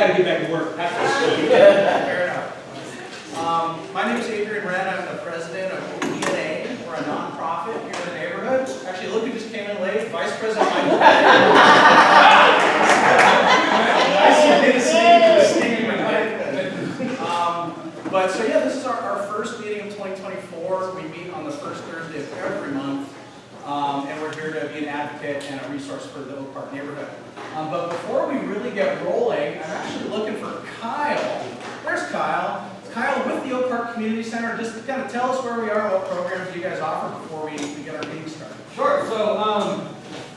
got to get back to work. Fair enough. My name is Adrian Wren. I'm the president of OPNA. We're a nonprofit here in the neighborhood. Actually, look who just came in late. Vice President Michael. But so yeah, this is our first meeting of 2024. We meet on the first Thursday of every month. And we're here to be an advocate and a resource for the Oak Park neighborhood. But before we really get rolling, I'm actually looking for Kyle. There's Kyle. Kyle with the Oak Park Community Center. Just kind of tell us where we are, what programs you guys offer before we get our meeting started. Sure. So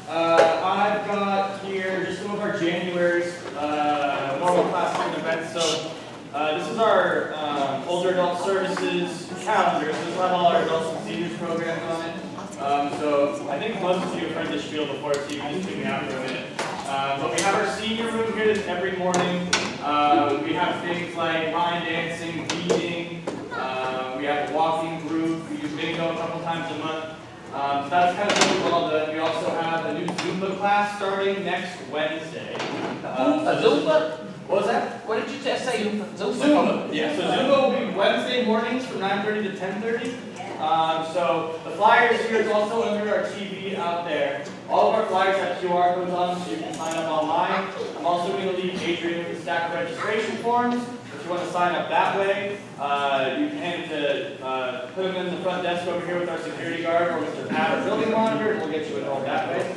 I've got here just some of our January's normal classroom events. So this is our older adult services calendar. So this will have all our adults and seniors programs on it. So I think most of you have heard this spiel before, so you can just tune me out for a minute. But we have our senior room here that's every morning. We have things like line dancing, reading. We have a walking group. We use bingo a couple times a month. So that's kind of what we've all done. We also have a new Zumba class starting next Wednesday. A Zumba? What was that? What did you just say? Zumba. Yeah, so Zumba will be Wednesday mornings from 9:30 to 10:30. So the flyers here is also under our TV out there. All of our flyers have QR codes on them, so you can sign up online. I'm also going to leave Adrian with a stack of registration forms. If you want to sign up that way, you can hand it to, put them in the front desk over here with our security guard or Mr. Pat, our building monitor, and we'll get you enrolled that way.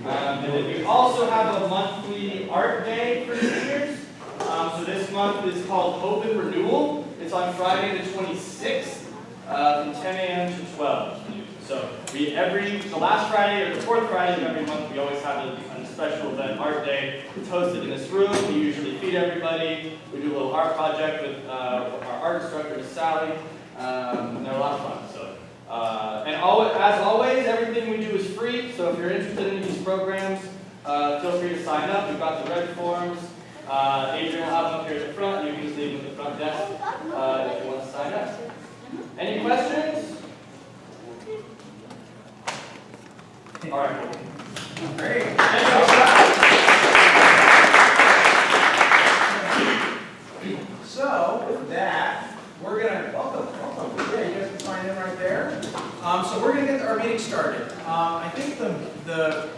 And then we also have a monthly art day for seniors. So this month is called Hope and Renewal. It's on Friday the 26th. From 10 a.m. to 12. So the last Friday or the fourth Friday of every month, we always have a special event, art day. It's hosted in this room. We usually feed everybody. We do a little art project with our art instructor, Miss Sally. And they're a lot of fun. So, as always, everything we do is free. So if you're interested in these programs, feel free to sign up. We've got the red forms. Adrian will have them up here at the front. You can just leave them at the front desk if you want to sign up. Any questions? All right. Great. So with that, we're gonna welcome. Yeah, you guys can sign in right there. So we're gonna get our meeting started. I think the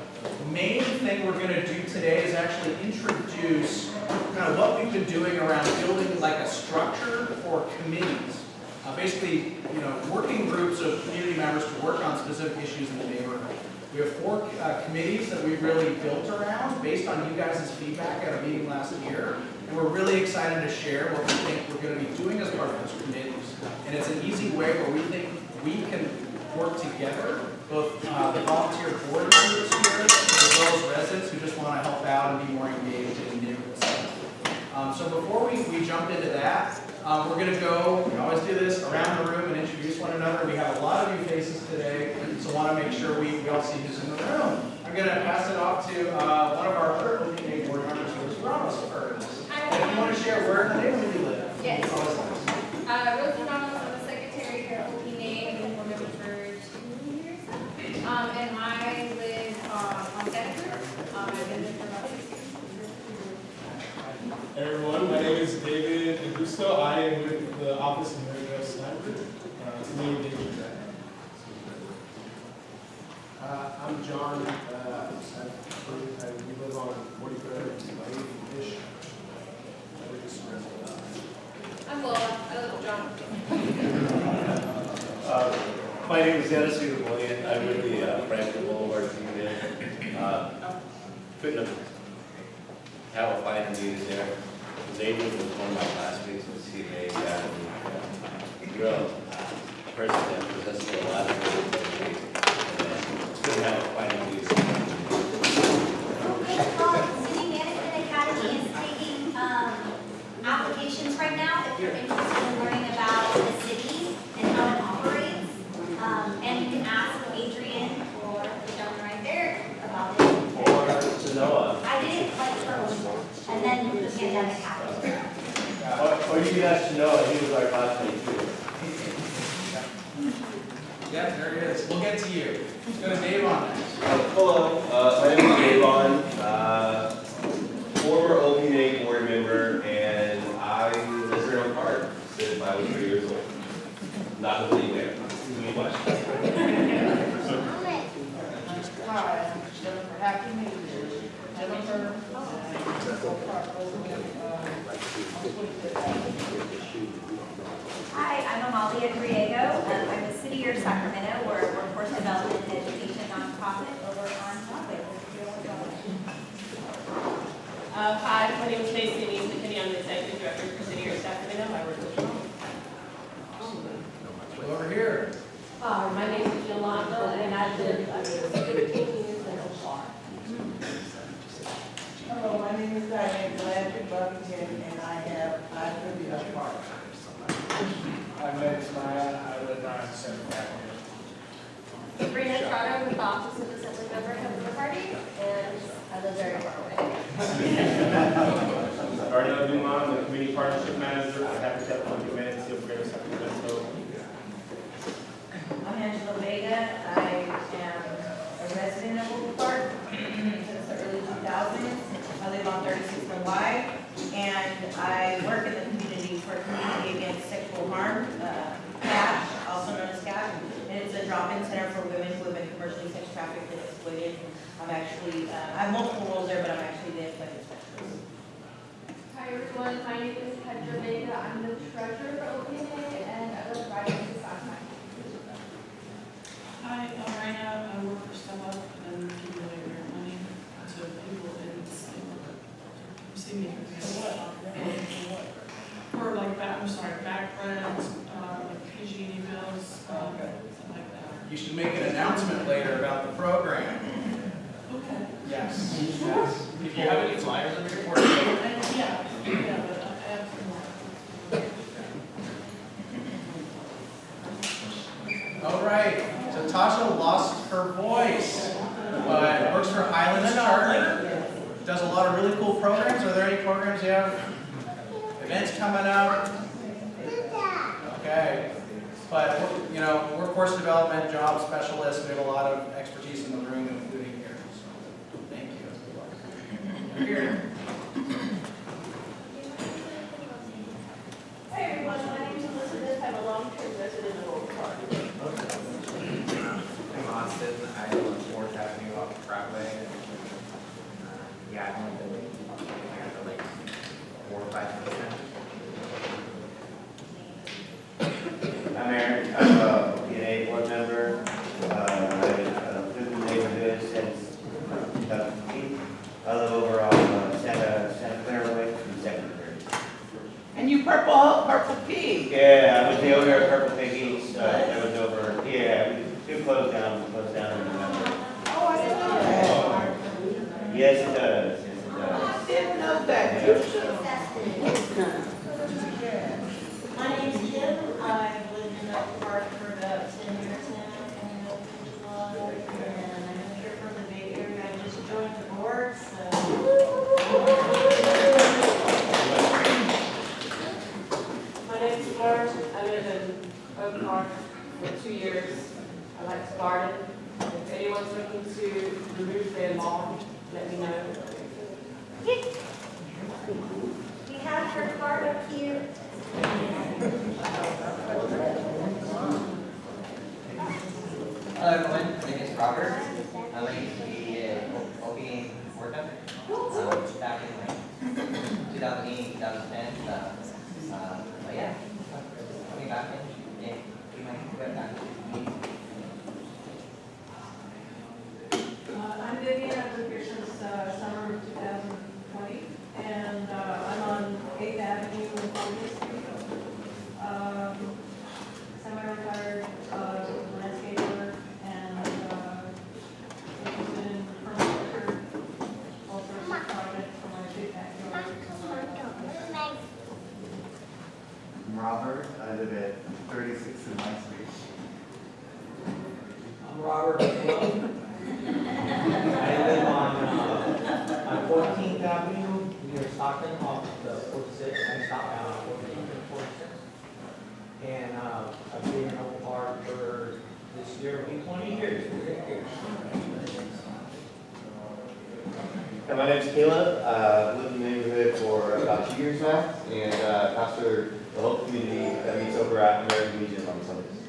main thing we're gonna do today is actually introduce kind of what we've been doing around building like a structure for committees. Basically, working groups of community members to work on specific issues in the neighborhood. We have 4 committees that we've really built around based on you guys' feedback at a meeting last year. And we're really excited to share what we think we're going to be doing as part of those committees. And it's an easy way where we think we can work together, both the volunteer board members here, as well as residents who just want to help out and be more engaged in neighborhood stuff. So before we jump into that, we're going to go, we always do this, around the room and introduce one another. We have a lot of new faces today, so want to make sure we all see who's in the room. I'm going to pass it off to one of our other OPNA board members, Rose Ramos first. And if you want to share where in the neighborhood you live. Yes. Always nice. Rose Ramos, I'm the secretary here at OPNA. I've been board member for 2 years. And I live on Sacramento. I've been there for about 6 years. Hey everyone, my name is David Augusto. I am with the Office of Mayor Sniper. David. I'm John. We live on 43rd ish. I'm Lola. I live with John. My name is Dennis William. I'm with the Franklin Boulevard team there. Couldn't have a finer meeting there. Adrian was one of my classmates in the CMA Academy. Real person that possesses a lot of good. It's good to have a finer meeting. City Management Academy is taking applications right now if you're interested in learning about the city and how it operates. And you can ask Adrian or the gentleman right there about it. Or to Noah. I did it like first, and then the pandemic happened. Or you can ask to Noah, he was our classmate too. Yeah, there he is. We'll get to you. Let's go to Dave on next. Hello, my name is Davon, former OPNA board member Sacramento. We're a workforce development and education nonprofit over on Broadway. Hi, my name is Stacey McKinney. I'm the executive director for City of Sacramento. I work with them. Go over here. My name is Yolanda, and I've been 15 years in Oshar. Hello, my name is Diane Blanchard Buckingham, and I live in the park. I'm Ned Smile, I live on 7th Avenue. Sabrina Trotter with the Office of Assembly Member of the Party, and I live very far away. Arnell Dumont, the Community Partnership Manager for Habitat for Humanity of Greater Sacramento. I'm Angela Vega. I am a resident of Oak Park since the early 2000s. I live on 36 Hawaii, and I work in the community for Community Against Sexual Harm, CASH, also known as CASH, and it's a drop-in center for women who have been commercially sex trafficked and exploited. I'm actually, I have multiple roles there, but I'm actually the employment specialist. Hi everyone, my name is Kendra Vega. I'm the treasurer for OPNA and I live right in the South Side. Hi, I'm Raina. I work for Stella and give away rare money to people in see me. For what? For like back rent, like PG&E bills, something like that. You should make an announcement later about the program. Okay. Yes. If you have any flyers on your report, And yeah, but I have some more. All right. So Tasha lost her voice, but works for Highlands Charter. Does a lot of really cool programs. Are there any programs you have? Events coming up? Okay. But, you know, workforce development, job specialists, we have a lot of expertise in the room, including here. So, thank you. Here. Hi everyone, my name is Elizabeth. I'm a long-term resident of Oak Park. I'm Austin. I live on 4th Avenue off Broadway. Yeah, I'm only been here for like 4 or 5 months now. I'm Aaron. I'm a OPNA board member. I've lived in the neighborhood since 2015. I live over on Santa Clara Way in the second grade. And you purple pig. Yeah, I was the owner of Purple Piggies. I was over, yeah, we do close down in November. Oh, I didn't know that. Yes, it does. Yes, it does. I didn't know that. You should. My name's Kim. I've lived in Oak Park for about 10 years now, and I'm here from the Bay Area. I just joined the board, My name is Fleur. I live in Oak Park for 2 years. I like to garden. If anyone's looking to remove their lawn, let me know. We have her card up here. Hello everyone, my name is Robert. I used to be an OPNA board member back in like 2008, 2010. But yeah, coming back in, yeah, we might get back. I'm Vivian. I've lived here since summer of 2020, and I'm on 8th Avenue in Columbus. Semi-retired landscaper and interested in permanent record, all sorts of projects for my big backyard. I'm Robert. I live at 36 in Light Street. I'm Robert. I live on 14th Avenue near Stockton off the 46. I stop down on 14th and 46. And I've been in Oak Park for this year, will be 20 years. My name's Caleb. I've lived in the neighborhood for about 2 years now, and pastor the whole community that meets over at American Legion on Sundays.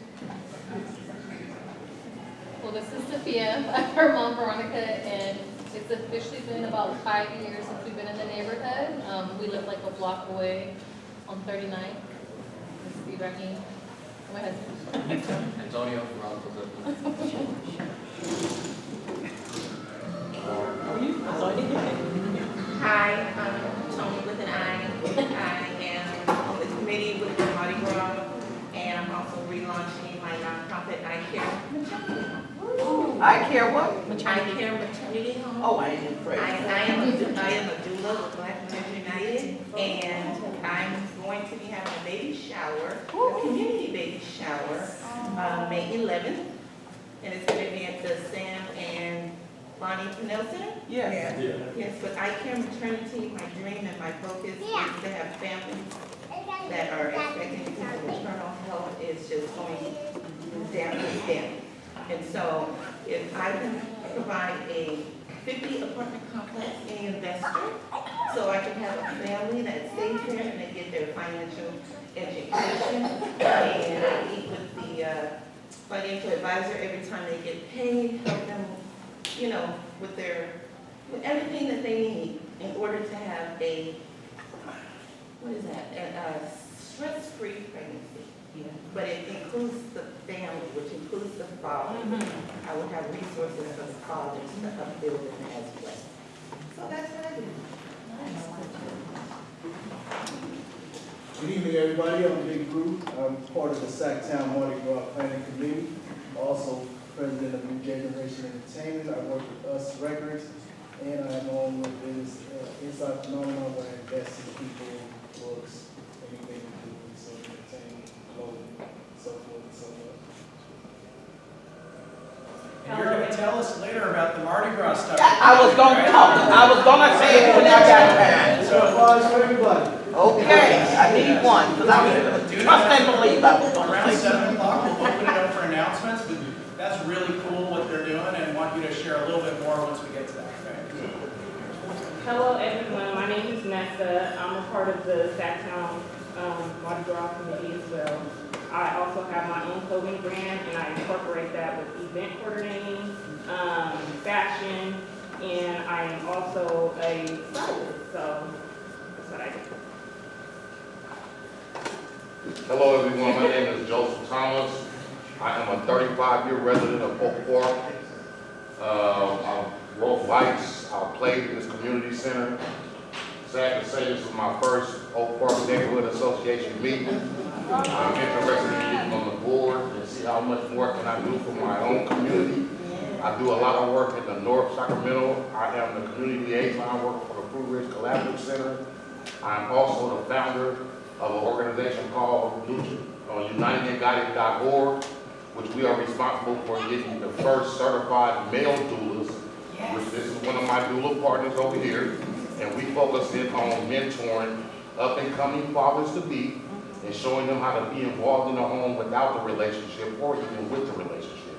Well, this is Sophia. I'm her mom, Veronica, and it's officially been about 5 years since we've been in the neighborhood. We live like a block away on 39th. This is Ibrahim. My husband. Antonio from Hi, I'm Tony with an I. I am on the committee with the Mardi Gras, and I'm also relaunching my nonprofit I Care Maternity Home. I care what? I Care Maternity Home. Oh, I didn't pray. I am a doula with Black Women United, and I'm going to be having a baby shower, a community baby shower, May 11th. And it's going to be at the Sam and Bonnie Pennell Center. Yes. Yes, but I Care Maternity, my dream and my focus is to have families that are expecting because maternal health is just going down and down. And so if I can provide a 50 apartment complex investor, so I can have a family that stays there and they get their financial education, and I meet with the financial advisor every time they get paid, help them, you know, with everything that they need in order to have a, what is that, a stress-free pregnancy. But it includes the family, which includes the father. I will have resources for the fathers to upbuild them as well. So that's what I do. Good evening, everybody. I'm Big Group. I'm part of the Sacktown Mardi Gras Planning Committee. Also president of New Generation Entertainment. I work with Us Records, and I'm on with this Inside Phenomenon where I invest in people, books, anything to do with social entertainment, clothing, so forth and so on. And you're gonna tell us later about the Mardi Gras stuff. I was gonna talk, I was gonna say it when I got time. So applause for everybody. Okay, I need one, because I was, trust and believe I was gonna Around say 7 o'clock, we'll open it up for announcements, but that's really cool what they're doing, and want you to share a little bit more once we get to that, okay? Hello everyone, my name is Nessa. I'm a part of the Sacktown Mardi Gras committee as well. I also have my own clothing brand, and I incorporate that with event coordinating, fashion, and I am also a stylist, so that's what I do. Hello everyone, my name is Joseph Thomas. I am a 35-year resident of Oak Park. I rode bikes, I played in this community center. Sad to say this was my first Oak Park Neighborhood Association meeting. I'm interested in getting on the board and see how much more can I do for my own community. I do a lot of work in the North Sacramento. I am the community liaison. I work for the Fruit Ridge Collaborative Center. I'm also the founder of an organization called UnitedAndGuided.org, which we are responsible for getting the first certified male doulas, which this is one of my doula partners over here, and we focus in on mentoring up-and-coming fathers-to-be and showing them how to be involved in the home without the relationship or even with the relationship.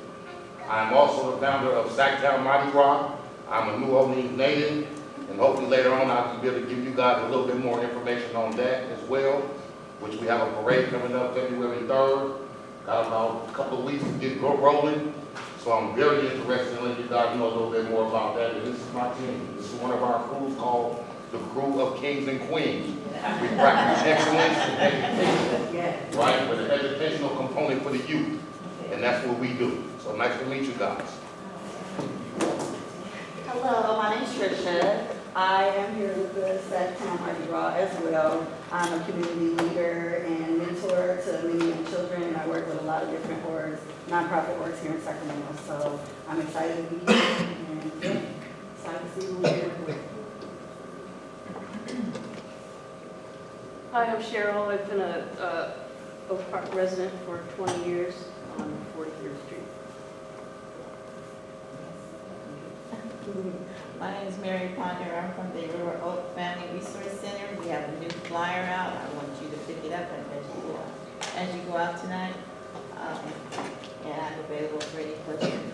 I'm also the founder of Sacktown Mardi Gras. I'm a New Orleans native, and hopefully later on I'll be able to give you guys a little bit more information on that as well, which we have a parade coming up February 3rd. Got about a couple of weeks to get rolling, so I'm very interested in letting you guys know a little bit more about that. And this is my team. This is one of our crews called the Crew of Kings and Queens. We practice excellence in education, right, with an educational component for the youth, and that's what we do. So nice to meet you guys. Hello, my name is Trisha. I am here with the Sacktown Mardi Gras as well. I'm a community leader and mentor to many young children, and I work with a lot of different orgs, nonprofit orgs here in Sacramento. So I'm excited to be here and yeah, excited to see who we're here with. Hi, I'm Cheryl. I've been a Oak Park resident for 20 years on 43rd Street. My name is Mary Ponder. I'm from the River Oak Family Resource Center. We have a new flyer out. I want you to pick it up as you go out tonight. And I'm available for any questions.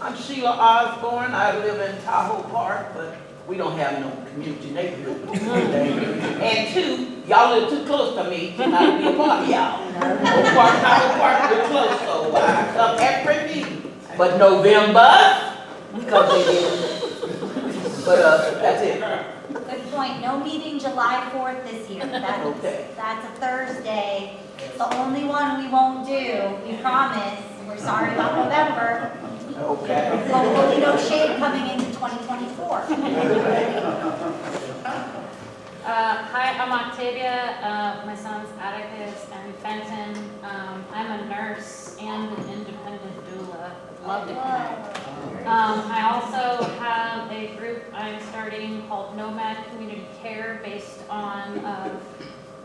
I'm Sheila Osborne. I live in Tahoe Park, but we don't have no community neighborhood. And two, y'all live too close to me to not be a part of y'all. Oak Park, Tahoe Park, we're close, so I come every meeting. But November, because they did. But that's it. Good point. No meeting July 4th this year. That's, Okay. that's a Thursday. the only one we won't do, we promise. We're sorry about November. Okay. Hopefully no shade coming into 2024. Hi, I'm Octavia. My son's Atticus and Fenton. I'm a nurse and an independent doula. Love to connect. I also have a group I'm starting called Nomad Community Care based on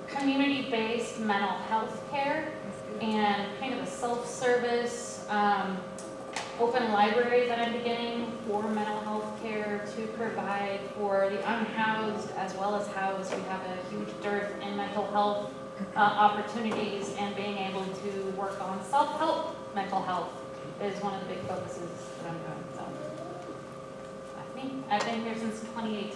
community-based mental health care and kind of a self-service open library that I'm beginning for mental health care to provide for the unhoused as well as housed. We have a huge dearth in mental health opportunities, and being able to work on self-help mental health is one of the big focuses that I'm doing. So that's me. I've been here since 2018.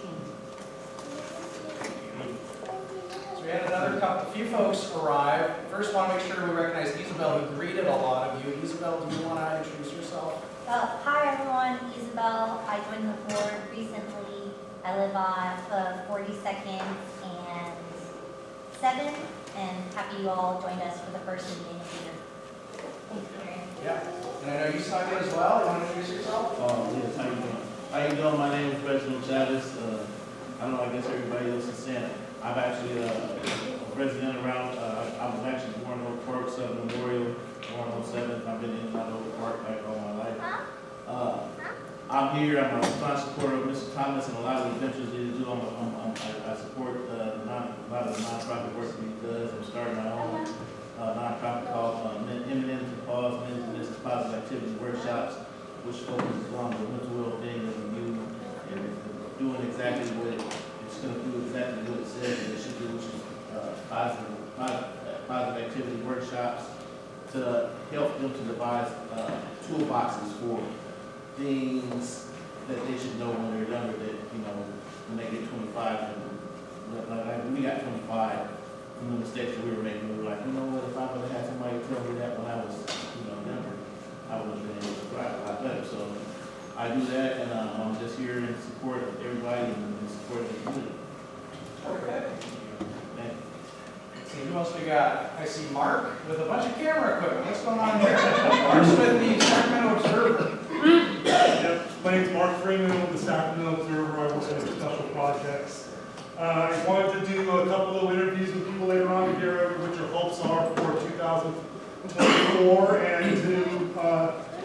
So we had a few folks arrive. First, want to make sure we recognize Isabel, who greeted a lot of you. Isabel, do you want to introduce yourself? Hi everyone, Isabel. I joined the board recently. I live on 42nd and 7th, and happy you all joined us for the first meeting here. Thanks, Karen. Yeah. And I know you snuck in as well. You want to introduce yourself? Yes, how you doing? How you doing? My name is Reginald Chavez. I don't know, I guess everybody else is saying it. I'm actually a resident around, I was actually born in Oak Park, Southern Memorial, born on 7th. I've been in and out of Oak Park like all my life. I'm here, I'm a strong supporter of Mr. Thomas and a lot of the ventures that he do. I support a lot of the nonprofit work that he does. I'm starting my own nonprofit called Eminent to Pause Men's Positive Activity Workshops, which focuses on the mental well-being of the youth and doing exactly what it's going to do, exactly what it says that it should do, which is positive activity workshops to help them to devise toolboxes for things that they should know when they're younger, that, you know, when they get 25, and like we got 25 from the mistakes that we were making. We were like, you know what, if I would have had somebody tell me that when I was, you know, younger, I would have been able to thrive a lot better. So I do that, and I'm just here in support of everybody and in support of the community. Okay. Thank you. So who else we got? I see Mark with a bunch of camera equipment. What's going on here? Mark's with the Sacramento Observer. Yep. My name's Mark Freeman with the Sacramento Observer. I work in special projects. I wanted to do a couple of interviews with people later on to hear what your hopes are for 2024 and to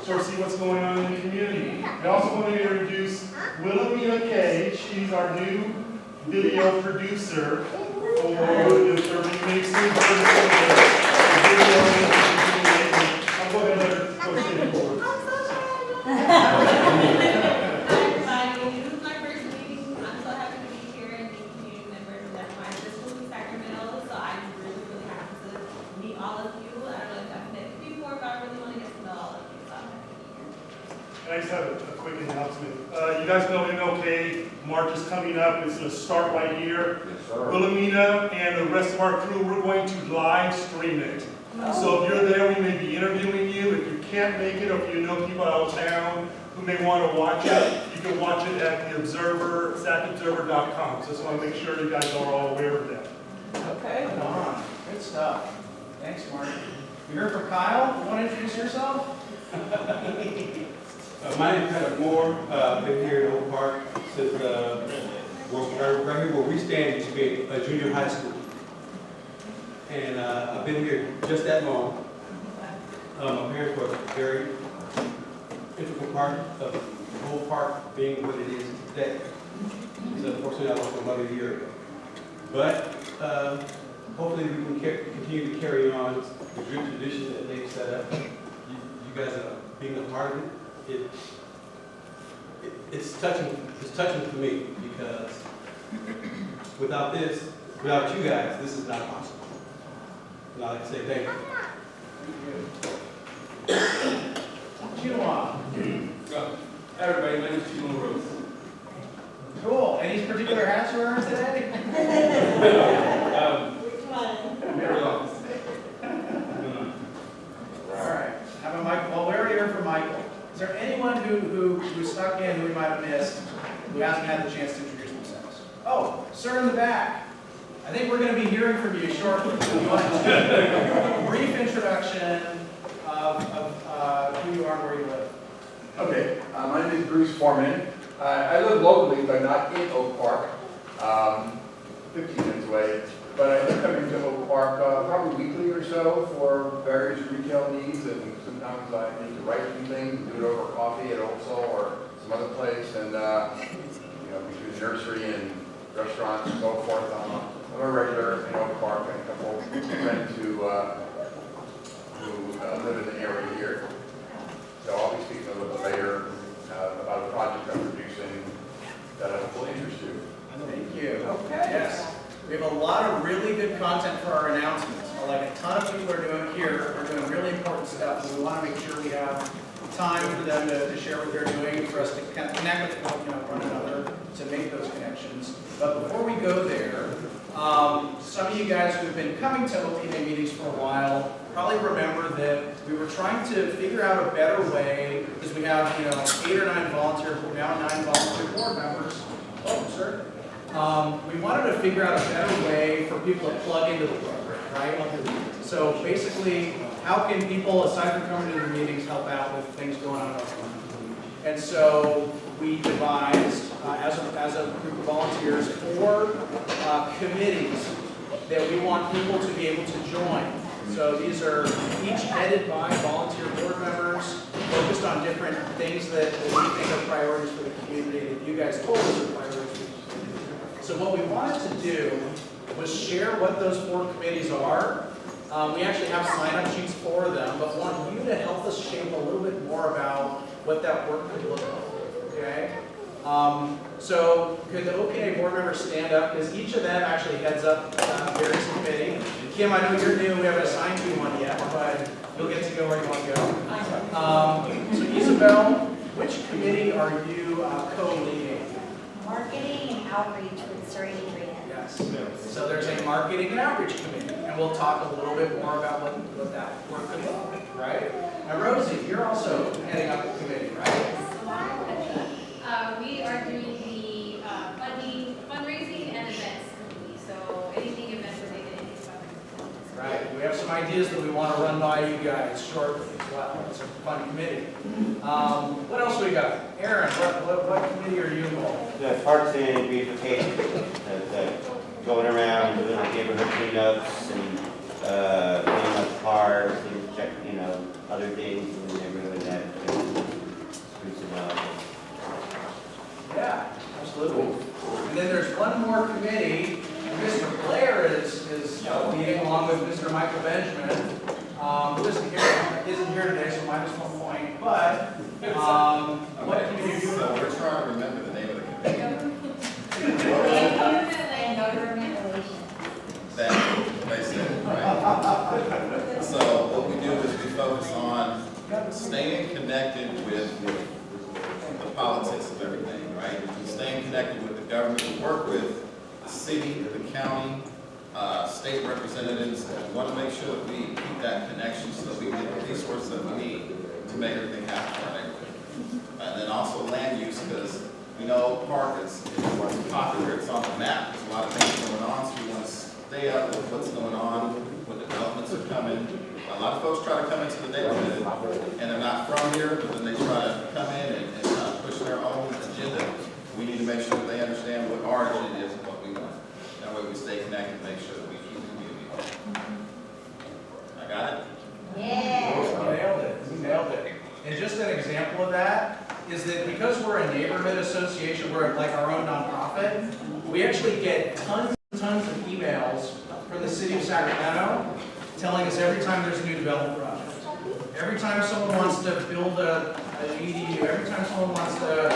sort of see what's going on in the community. I also want to introduce Wilhelmina Kay. She's our new video producer for the Serving Mixing video. I'm going to let her go sit forward. Hi everybody, this is my first meeting. I'm so happy to be here and meet community members and everyone. This will be Sacramento, so I'm really happy to meet all of you. I don't know if I've met you before, but I really want to get to know all of you, so I'm happy to be here. I just have a quick announcement. You guys know MLK March is coming up. It's going to start right here. Yes, sir. Wilhelmina and the rest of our crew, we're going to live stream it. So if you're there, we may be interviewing you. If you can't make it, or if you know people out of town who may want to watch it, you can watch it at the Observer, sacobserver.com. So just want to make sure you guys are all aware of that. Okay. Come on. Good stuff. Thanks, Mark. You heard from Kyle. You want to introduce yourself? My name is Kyle Moore. I've been here in Oak Park since right here where we stand used to be a junior high school. And I've been here just that long. My parents were a very integral part of the whole park being what it is today. So unfortunately, I lost my mother a year ago. But hopefully we can continue to carry on the good tradition that they've set up. You guys are being a part of it. It's touching for me because without you guys, this is not possible. And I'd like to say thank you. Everybody, my name is Chino Rose. Cool. Any particular hats you're wearing today? Which one? Very long. All right. Have a Michael. Well, we already heard from Michael. Is there anyone who snuck in who we might have missed, who hasn't had the chance to introduce themselves? Oh, sir in the back. I think we're going to be hearing from you shortly. You want to do a brief introduction of who you are and where you live. Okay, my name is Bruce Foreman. I live locally, but not in Oak Park, 15 minutes away. But I do come into Oak Park probably weekly or so for various retail needs, and sometimes I need to write some things, do it over coffee at Oakso or some other place, and between nursery and restaurants and so forth. I'm a regular in Oak Park, and a couple of friends who live in the area here. So I'll be speaking a little bit later about a project I'm producing that I'm really interested in. Thank you. Okay. Yes. We have a lot of really good content for our announcements. Like a ton of people are doing here are doing really important stuff, and we want to make sure we have time for them to share what they're doing, for us to connect with one another to make those connections. But before we go there, some of you guys who've been coming to OPNA meetings for a while probably remember that we were trying to figure out a better way, because we have 8 or 9 volunteer, now 9 volunteer board members. Oh, sir. We wanted to figure out a better way for people to plug into the program, right? So basically, how can people, aside from coming to the meetings, help out with things going on? And so we devised, as a group of volunteers, 4 committees that we want people to be able to join. So these are each headed by volunteer board members, focused on different things that we think are priorities for the community, that you guys told us are priorities for the community. So what we wanted to do was share what those 4 committees are. We actually have sign-up sheets for them, but want you to help us shape a little bit more about what that work could look like, okay? So could the OPNA board members stand up, because each of them actually heads up various committee. Kim, I know you're new, we haven't assigned you one yet, but you'll get to go where you want to go. So Isabel, which committee are you co-leading? Marketing and outreach with Surrey and Adrian. Yes. So there's a marketing and outreach committee, and we'll talk a little bit more about what that work could look like, right? Now Rosie, you're also heading up the committee, right? We are doing the fundraising and events committee, so anything event related, anything fundraising. Right. We have some ideas that we want to run by you guys shortly as well. It's a fun committee. What else we got? Aaron, what committee are you involved? The parks and beautification, going around doing like neighborhood cleanups and cleaning up parks and check, other things in the neighborhood that spruce them up. Yeah, absolutely. And then there's one more committee. Mr. Blair is leading along with Mr. Michael Benjamin. Who isn't here today, so minus 1 point. But what committee are you in? So we're trying to remember the name of the committee. And government relations. That they said, right? So what we do is we focus on staying connected with the politics of everything, right? Staying connected with the government we work with, the city, the county, state representatives. We want to make sure that we keep that connection so that we get the resources that we need to make everything happen for our neighborhood. And then also land use, because we know Oak Park is popular, it's on the map, there's a lot of things going on, so we want to stay up with what's going on, what developments are coming. A lot of folks try to come into the neighborhood and they're not from here, but then they try to come in and kind of push their own agenda. We need to make sure that they understand what our agenda is and what we want. That way we stay connected, make sure that we keep the community home. I got it? Yeah. You nailed it. You nailed it. And just an example of that is that because we're a neighborhood association, we're like our own nonprofit, we actually get tons and tons of emails from the city of Sacramento telling us every time there's a new development project. Every time someone wants to build an EDU, every time someone wants to,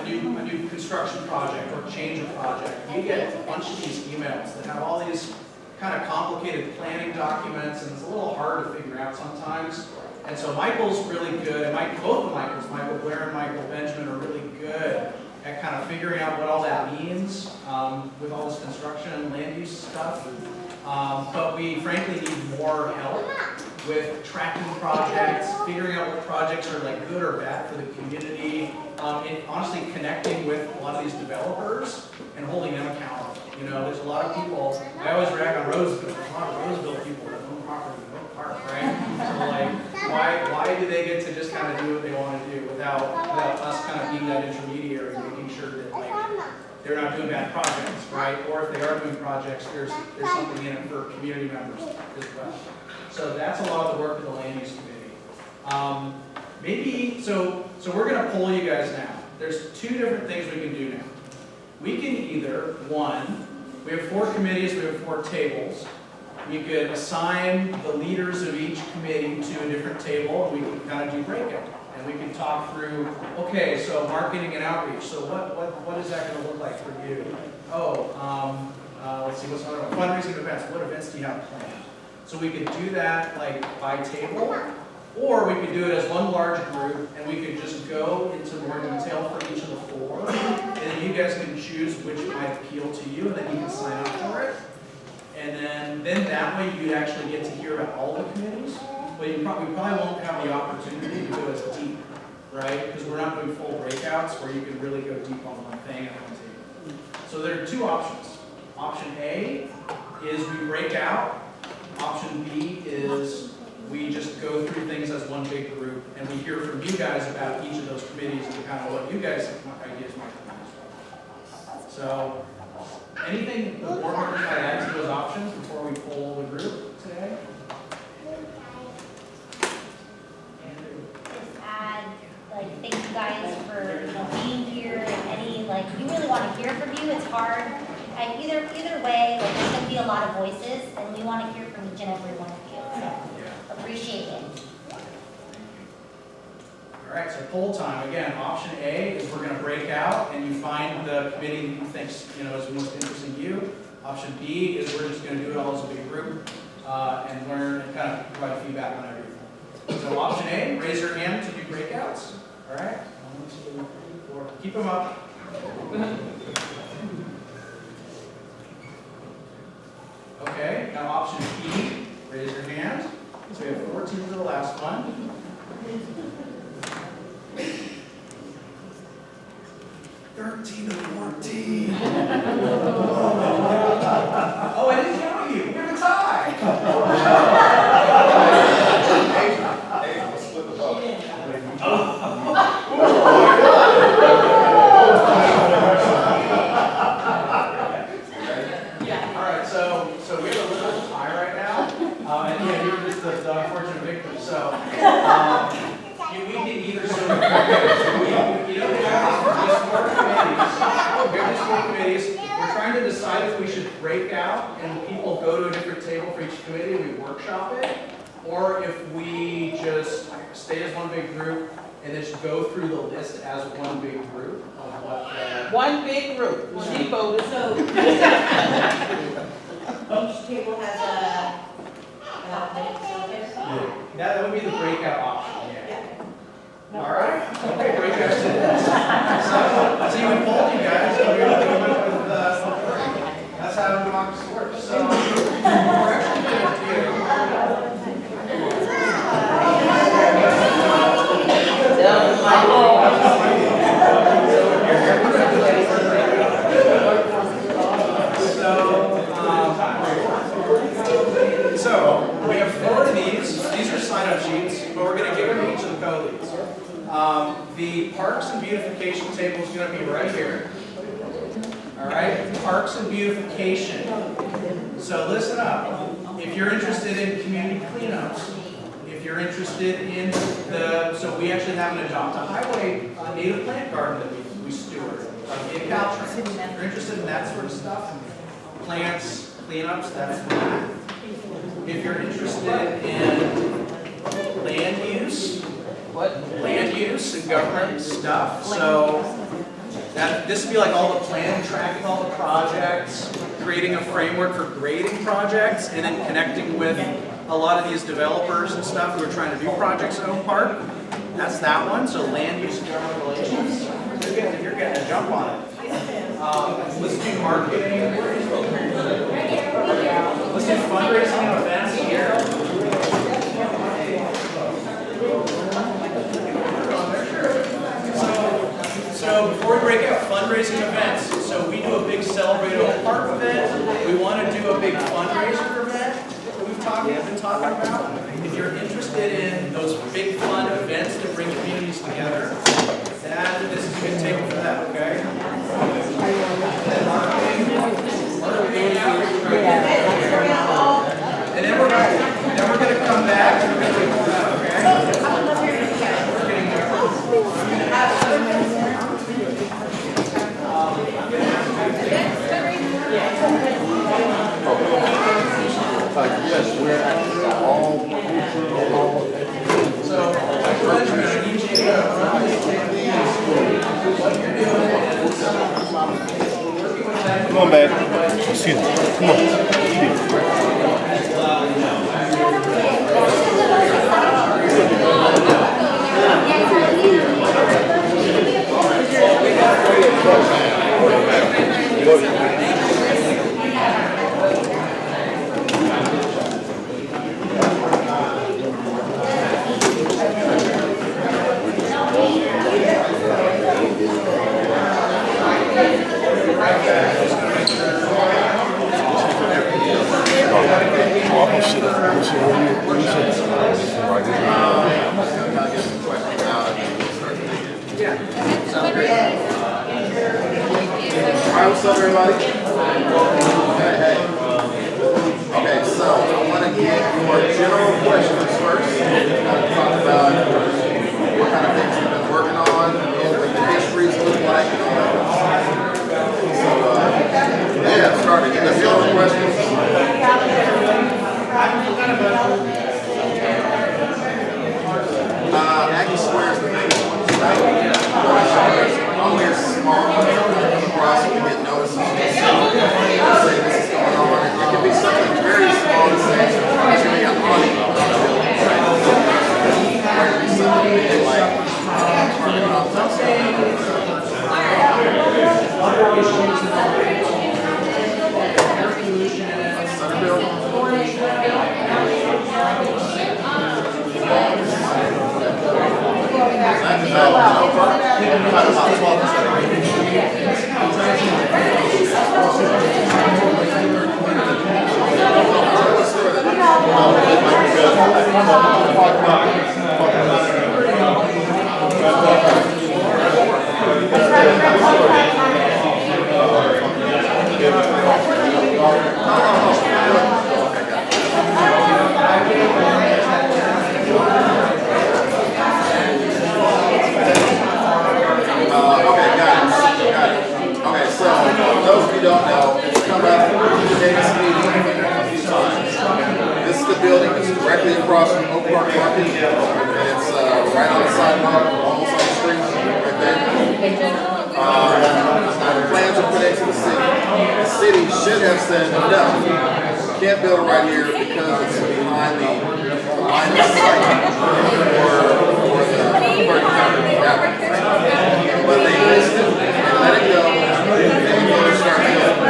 do a new construction project or change a project, we get a bunch of these emails that have all these kind of complicated planning documents, and it's a little hard to figure out sometimes. And so Michael's really good, and both of Michaels, Michael Blair and Michael Benjamin, are really good at kind of figuring out what all that means with all this construction and land use stuff. But we frankly need more help with tracking projects, figuring out what projects are like good or bad for the community, and honestly connecting with a lot of these developers and holding them accountable. You know, there's a lot of people, I always rag on Roseville, there's a lot of Roseville people that own property in Oak Park, right? So like, why do they get to just kind of do what they want to do without us kind of being that intermediary, making sure that like, they're not doing bad projects, right? Or if they are doing projects, there's something in it for community members as well. So that's a lot of the work of the land use committee. So we're gonna poll you guys now. There's two different things we can do now. We can either, one, we have 4 committees, we have 4 tables. We could assign the leaders of each committee to a different table, and we can kind of do breakout. And we can talk through, okay, so marketing and outreach, so what is that gonna look like for you? Let's see, what's another one? Fundraising events, what events do you have planned? So we could do that like by table, or we could do it as one large group, and we could just go into more detail for each of the 4, and then you guys can choose which might appeal to you, and then you can sign up for it. And then that way you'd actually get to hear about all the committees, but we probably won't have the opportunity to go as deep, right? Because we're not doing full breakouts where you can really go deep on one thing at one table. So there are 2 options. Option A is we break out. Option B is we just go through things as one big group, and we hear from you guys about each of those committees and kind of what you guys' ideas might be as well. So, anything the board members might add to those options before we poll the group today? Just add, like, thank you guys for, being here, and any, like, we really want to hear from you. It's hard. Either way, like, there's going to be a lot of voices, and we want to hear from each and every one of you. So, appreciate it. All right, so poll time. Again, option A is we're going to break out, and you find the committee that you think is most interesting to you. Option B is we're just going to do it all as a big group and learn and kind of provide feedback on everything. So option A, raise your hand to do breakouts. All right, 1, 2, 3, 4. Keep them up. Okay, now option B, raise your hand. So we have 14 for the last one. 13 to 14. Oh, I didn't count you. You're the tie. Hey, let's split the vote. All right, so we have a little tie right now, and yeah, you're just the unfortunate victim. So we can either we have these 4 committees. We're trying to decide if we should break out and people go to a different table for each committee and we workshop it, or if we just stay as one big group and then just go through the list as one big group of what. One big group. She voted. So, each table has a, That would be the breakout option. Yeah. All right. Okay, breakouts it is. So you polled you guys. So we went with that's how democracy works. So we're actually going to So we have 4 of these. These are sign-up sheets, but we're going to give them to each of the co-leads. The parks and beautification table is going to be right here. All right, parks and beautification. So listen up. If you're interested in community cleanups, if you're interested in so we actually have an Adopt a Highway native plant garden that we steward, like in Caltrans. If you're interested in that sort of stuff, plants, cleanups, that's that. If you're interested in land use, land use and government stuff, so this would be like all the planning, tracking all the projects, creating a framework for grading projects, and then connecting with a lot of these developers and stuff who are trying to do projects in Oak Park. That's that one. So land use and government relations. You're getting a jump on it. Let's do marketing. Let's do fundraising and events here. So before we break out fundraising events, So we do a big Celebrate Oak Park event. We want to do a big fundraiser event that we've been talking about. If you're interested in those big fun events that bring communities together, then this is a good table for that, okay? And then we're going to come back and we're going to do that, okay? Yes, we're actually all. So, pleasure to meet you. What you're doing is working with that. Come on, babe. Excuse me. Come on. What's up, everybody? Hey. Okay, so I want to get your general questions first. Talk about what kind of things you've been working on, what the histories look like, and all that. So, yeah, starting get the general questions. Aggie Square is the biggest one, right? Only a small across you get notices. Say this is going on. It can be something very small to say. It's going to be a money on the building, right? Or it can be something big like turning off building is directly across from Oak Park Market, and it's right on the sidewalk, almost on the street, right there. The plans are put into the city. The city should have said, no, can't build right here because it's behind the line of sight for the parking lot. But they missed it and let it go, and then they start building.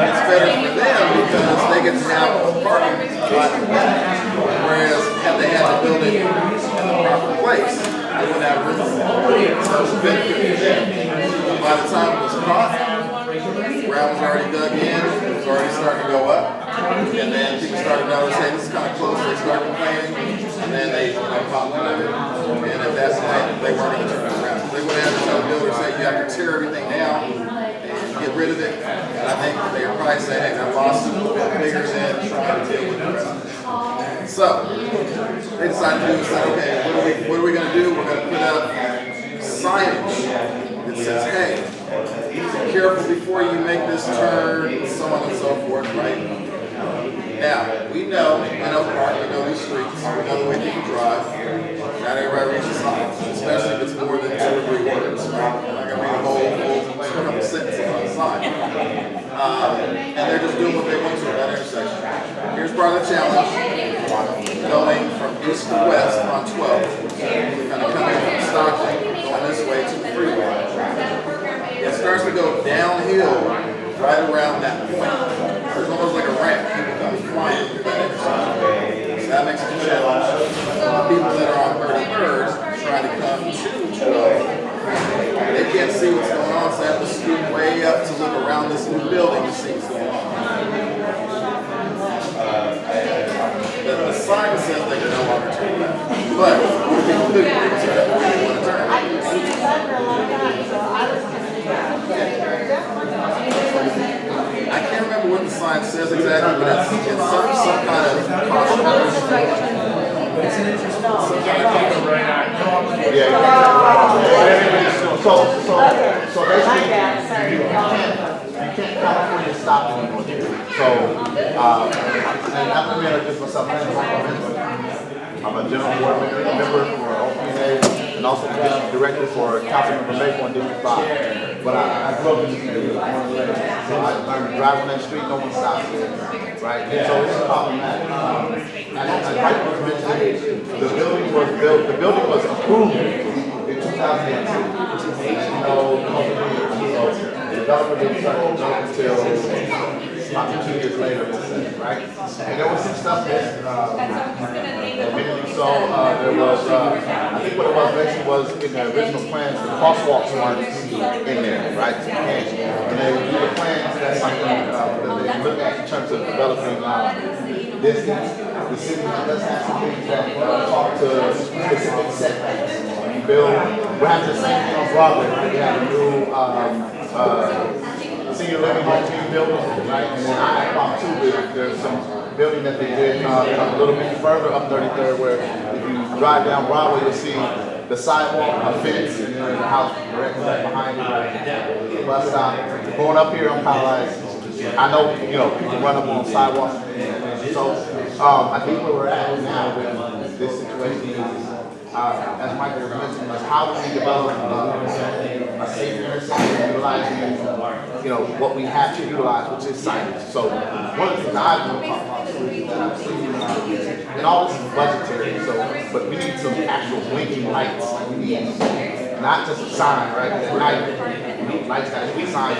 It's better for them because they get to have a parking lot, whereas had they had to build it in the proper place, they would have room. So it's a benefit for them. By the time it was caught, the ground was already dug in, it was already starting to go up, and then people started noticing, hey, this is kind of close, they started complaining, and then they popped out of it. And at that point, they weren't going to turn it around. They went out and tell the builder, say, you have to tear everything down and get rid of it. And I think they would probably say, hey, that lawsuit is a bit bigger than trying to deal with the rest of it. So, they decided to do is say, okay, what are we going to do? We're going to put up signage that says, hey, be careful before you make this turn, so on and so forth, right? Now, we know in Oak Park, we know these streets, we know the way people drive. Not everybody reads the signs, especially if it's more than 2 or 3 words, right? I'm not going to read a whole couple sentences on the sign. And they're just doing what they want to at that intersection. Here's part of the challenge. Going from east to west on 12. Kind of coming from Stockton, going this way to the freeway. It starts to go downhill right around that point. There's almost like a ramp. People come flying through that intersection. So that makes it a challenge. People that are on 33rd trying to come to 12, they can't see what's going on, so they have to scoot way up to the It's some kind of But it's an interesting. some kind of Yeah. So basically, you can't California stop anymore. So, and I'm going to introduce myself. I'm a general board member for OPNA and also the district director for Councilmember Maple and District 5. But I grew up in the community, so I learned to drive on that street, no one stops there, right? And so it's problematic. As Mike was mentioning, the building was built, the building was approved in 2002. The developer didn't start until about 2 years later, right? And there was some stuff that, so there was, I think what it was basically was in the original plans, the crosswalks weren't in there, right? And then the plans, that's something that they look at in terms of developing distance. The city does have some things that talk to specific setbacks. We're having the same thing on Broadway, right? We have a new senior living home being built, right? And then I thought too, there's some building that they did a little bit further up 33rd, where if you drive down Broadway, you'll see the sidewalk, a fence, and then there's a house directly right behind it. Bus stop. Going up here, I'm kind of like, I know, people run up on sidewalks. So I think where we're at now with this situation is, as Michael was mentioning, is how do we develop a safe intersection utilizing, what we have to utilize, which is signage. So one of the things I want to talk about is that I've seen, and all this is budgetary, but we need some actual blinking lights. We need not just a sign, right? At night, we need lights that we sign,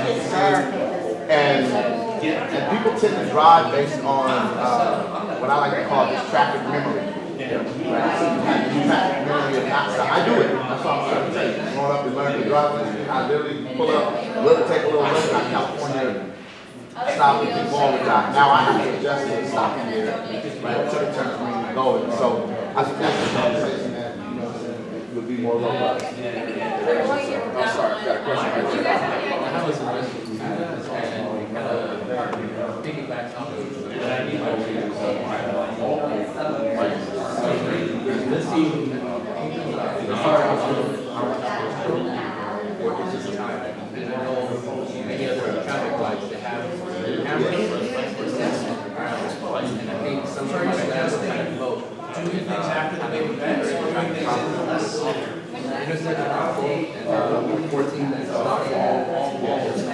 and people tend to drive based on what I like to call this traffic memory. I do it. That's what I'm trying to tell you. Growing up and learning to drive, I literally pull up, take a little look at California, stop and keep going with that. Now I have to adjust it and stop in there, right? To the turn where you're going. So I think that's the conversation that would be more robust. I'm sorry, I've got a question. How is the rest of you guys piggyback on this evening, or is this a time that many other traffic lights that have cameras and I think sometimes that's kind of low. Doing things after the big events, or doing things in the less. Intersection and 14 that's not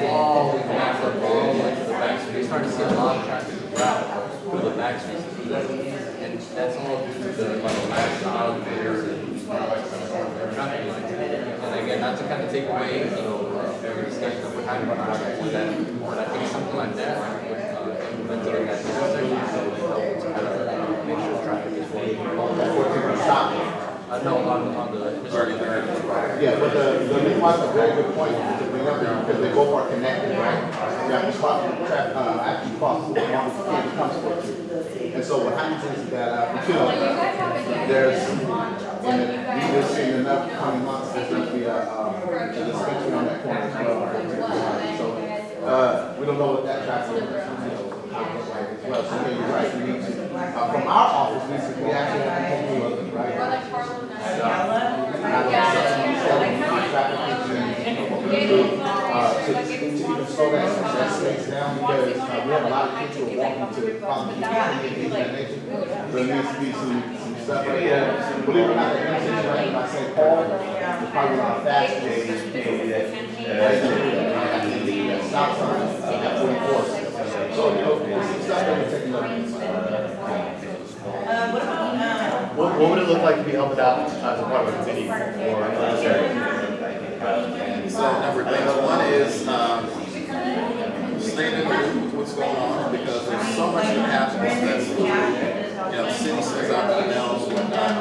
all the back of all like the back street. You're starting to see a lot of traffic through the back streets. And that's all due to the lack of elevators and traffic lights. And again, not to kind of take away, every discussion that we're having about traffic with that, but I think something like that would implement in that intersection to kind of make sure traffic is flowing. No, on the Yeah, but the reason why it's a very good point to bring up is because they both are connected, right? You have to cross actually cross the one can't come to. And so what happens is that there's in the upcoming months there's going to be a dispensary on that corner as well. So we don't know what that traffic is. Well, so yeah, you're right. We need to, from our office, we actually have to take a look, right? To even slow that space down because we have a lot of kids who are walking to college and things of that nature. So there needs to be some stuff right there. Believe it or not, the intersection right by St. Paul is probably one of the fastest. Stop sign at 44. So, there's some stuff that we're taking a look at. What would it look like to be helped out as a part of a committee or this area? So a number of things. One is staying in the loop with what's going on because there's so much that happens that's, the city sends out emails and whatnot.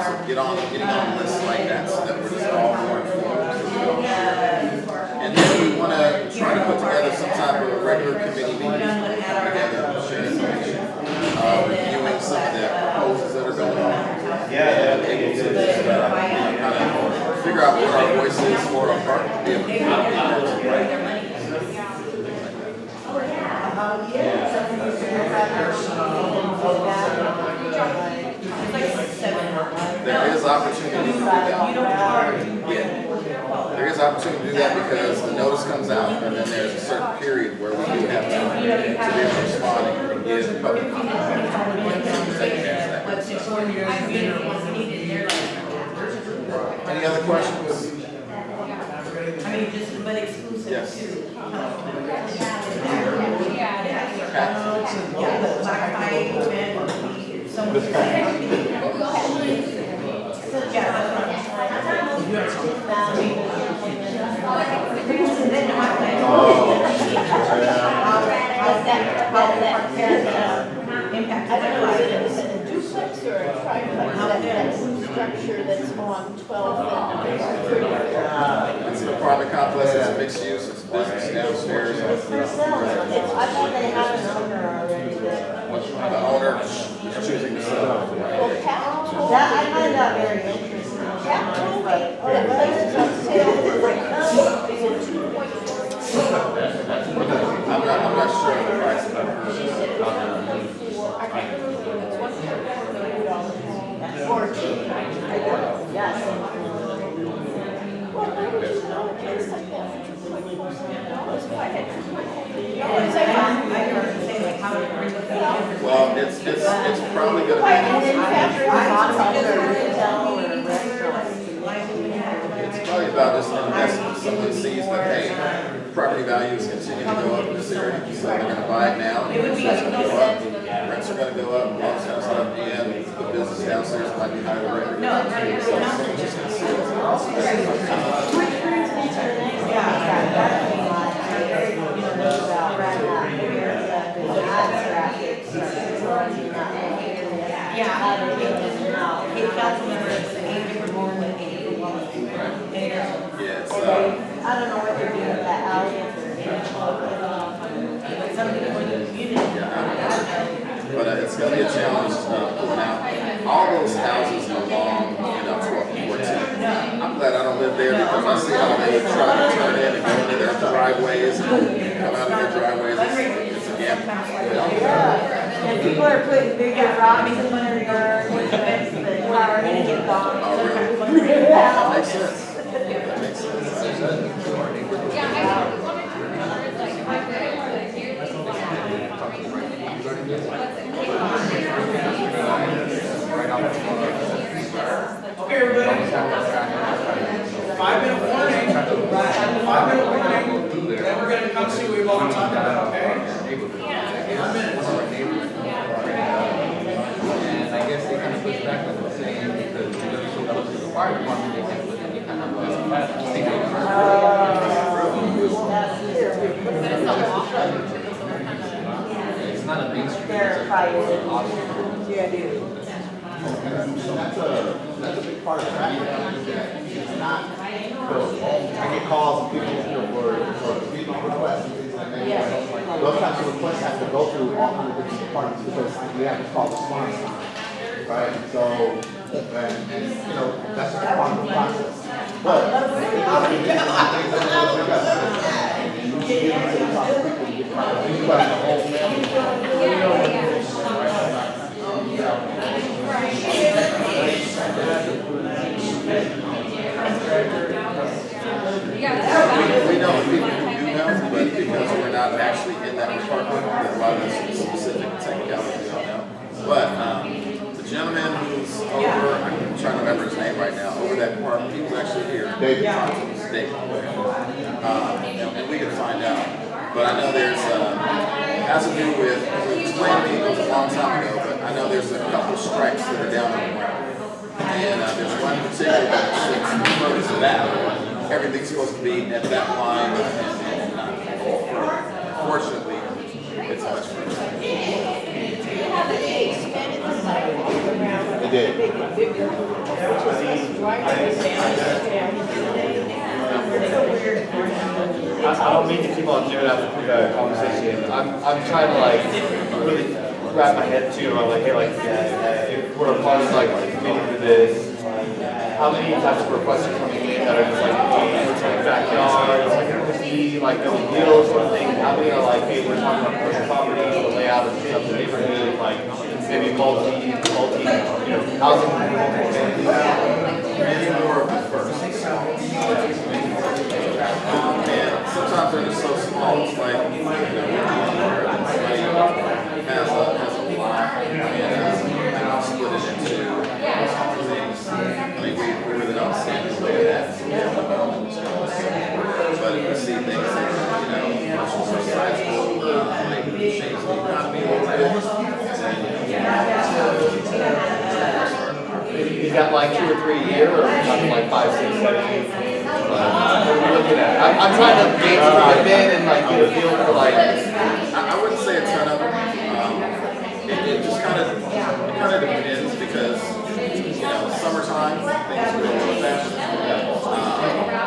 So getting on lists like that so that we're just all more informed. And then we want to try to put together some type of regular committee meeting together, share information, reviewing some of the proposals that are going on. And able to just kind of figure out what our voice is for our park to be able to right. There is opportunity to do that. Yeah. There is opportunity to do that because the notice comes out and then there's a certain period where we do have to be able to respond and give public comment. Any other questions? I mean, just, but exclusive Yes. to yeah, the black light event would be someone. Yeah, that's what impact. I don't know, is it a duplex or a triplex? That structure that's on 12 and It's an apartment complex, it's a mixed use, it's business downstairs. for sale. I thought they had an owner already that. The owner is choosing to sell. Well, Pat told that, I find that very interesting. Pat told me that when it's on sale, it's like, no, it's a 2.4. I'm not sure of the price of that. I can't remember if it's $1.4 or $2. Yes. Well, why would you know a place like that? Well, it's probably gonna be. It's probably about just an investment. Someone sees that, hey, property values continue to go up in this area, so they're gonna buy it now. It's gonna go up, rents are gonna go up, lots of stuff, and the business downstairs might be higher rent. So it's just gonna see I don't know what they're doing with that house. But it's going to be a challenge pulling out all those houses along, 12 and 14. I'm glad I don't live there because I see how they try to turn in and go into their driveways and come out of their driveways. It's a gamble. Yeah, and people are putting bigger rocks in their yard, which makes the power to get gone. Oh, really? That makes sense. That makes sense. Yeah, I wanted to encourage, like, my grandmother here, they have Okay, everybody. 5-minute warning. 5-minute warning. Then we're gonna come see what we want to talk about, okay? 1 minute. And I guess they kind of push back on the saying because you live so close to the fire department, they can't put any kind of it's not a main street. They're private. Yeah, that's a big part of it. It's not, I get calls and people, for requests and things like that. Those types of requests have to go through all kinds of different departments because we have to call response time, right? So, and that's just part of the process. But, We know people who do know, but because we're not actually in that department, there's a lot of specific technicalities we don't know. But the gentleman who's over, I'm trying to remember his name right now, over that department, he was actually here. David. And we can find out. But I know there's, has to do with, we explained to me, it was a long time ago, but I know there's a couple stripes that are down on the ground. And there's one particular that sits furthest to that. Everything's supposed to be at that line and not further. Fortunately, it's much further. They did. I don't mean to keep on doing that conversation. I'm trying to like really wrap my head too. I'm like, hey, like, if we're a part of like committing to this, how many types of requests are coming in that are just like, hey, we're trying backyards, like empathy, like no deals, sort of thing. How many are like, hey, we're talking about commercial property, the layout of this, up the neighborhood, like maybe multi, housing. Many more of the first. And sometimes they're just so small, it's like, somebody has a lot, and I'll split it into things. I mean, we really don't see it the way that. But if we see things that, much more sizable, like change the economy a little bit, You got like 2 or 3 a year, or something like 5, 6, 7, 8? What are we looking at? I'm trying to gauge the commitment and like get a feel for like. I wouldn't say a ton of them. It just kind of depends because summertime things go a little faster.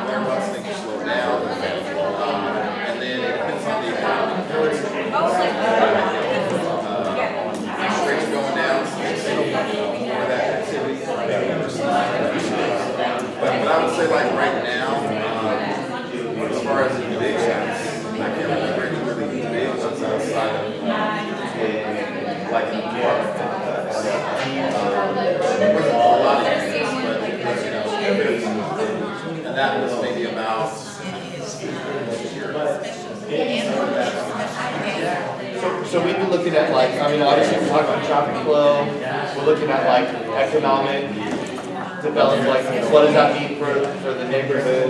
Winter months things slow down, and then it depends on the economy. Rates going down, so you see more of that activity. But I would say like right now, as far as the evictions, I can't remember any really big ones outside of like in the park. There wasn't a lot of evictions, but and that was maybe about So we'd be looking at like, I mean, obviously we're talking about traffic flow, we're looking at like economic development, like what does that mean for the neighborhood,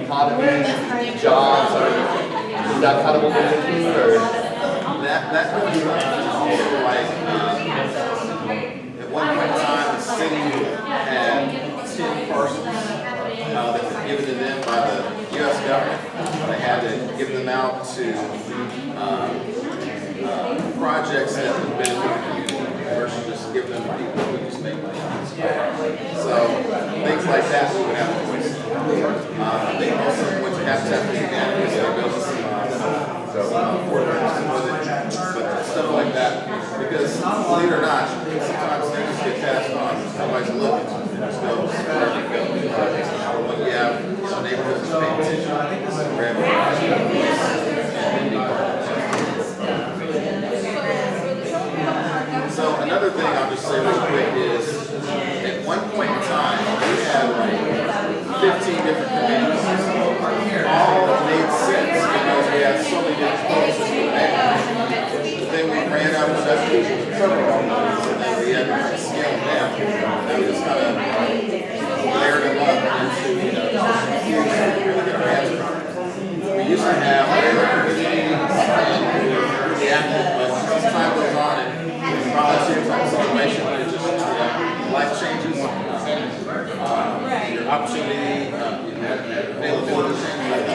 economy, jobs, or is that kind of what we're thinking, or? That really like, at one point in time, the city had 10 parcels that were given to them by the U.S. government. They had to give them out to projects that would benefit the community versus just give them to people who just make money. So things like that we would have a choice. I think also what you have to have is they're building some but stuff like that. Because believe it or not, sometimes things get passed on. Nobody's looking. It just goes wherever it goes. When you have some neighborhoods that pay attention, grab it. So another thing I'll just say real quick is, at one point in time, we had like 15 different committees. All made sense because we had so many different folks that we met. But then we ran out of justice and several of them, and then we had to scale them down. And we just kind of layered them up into, really get our hands around. We used to have regular committees and really active, but as time goes on and volunteer type situation, it just, life changes, your opportunity, availability changes.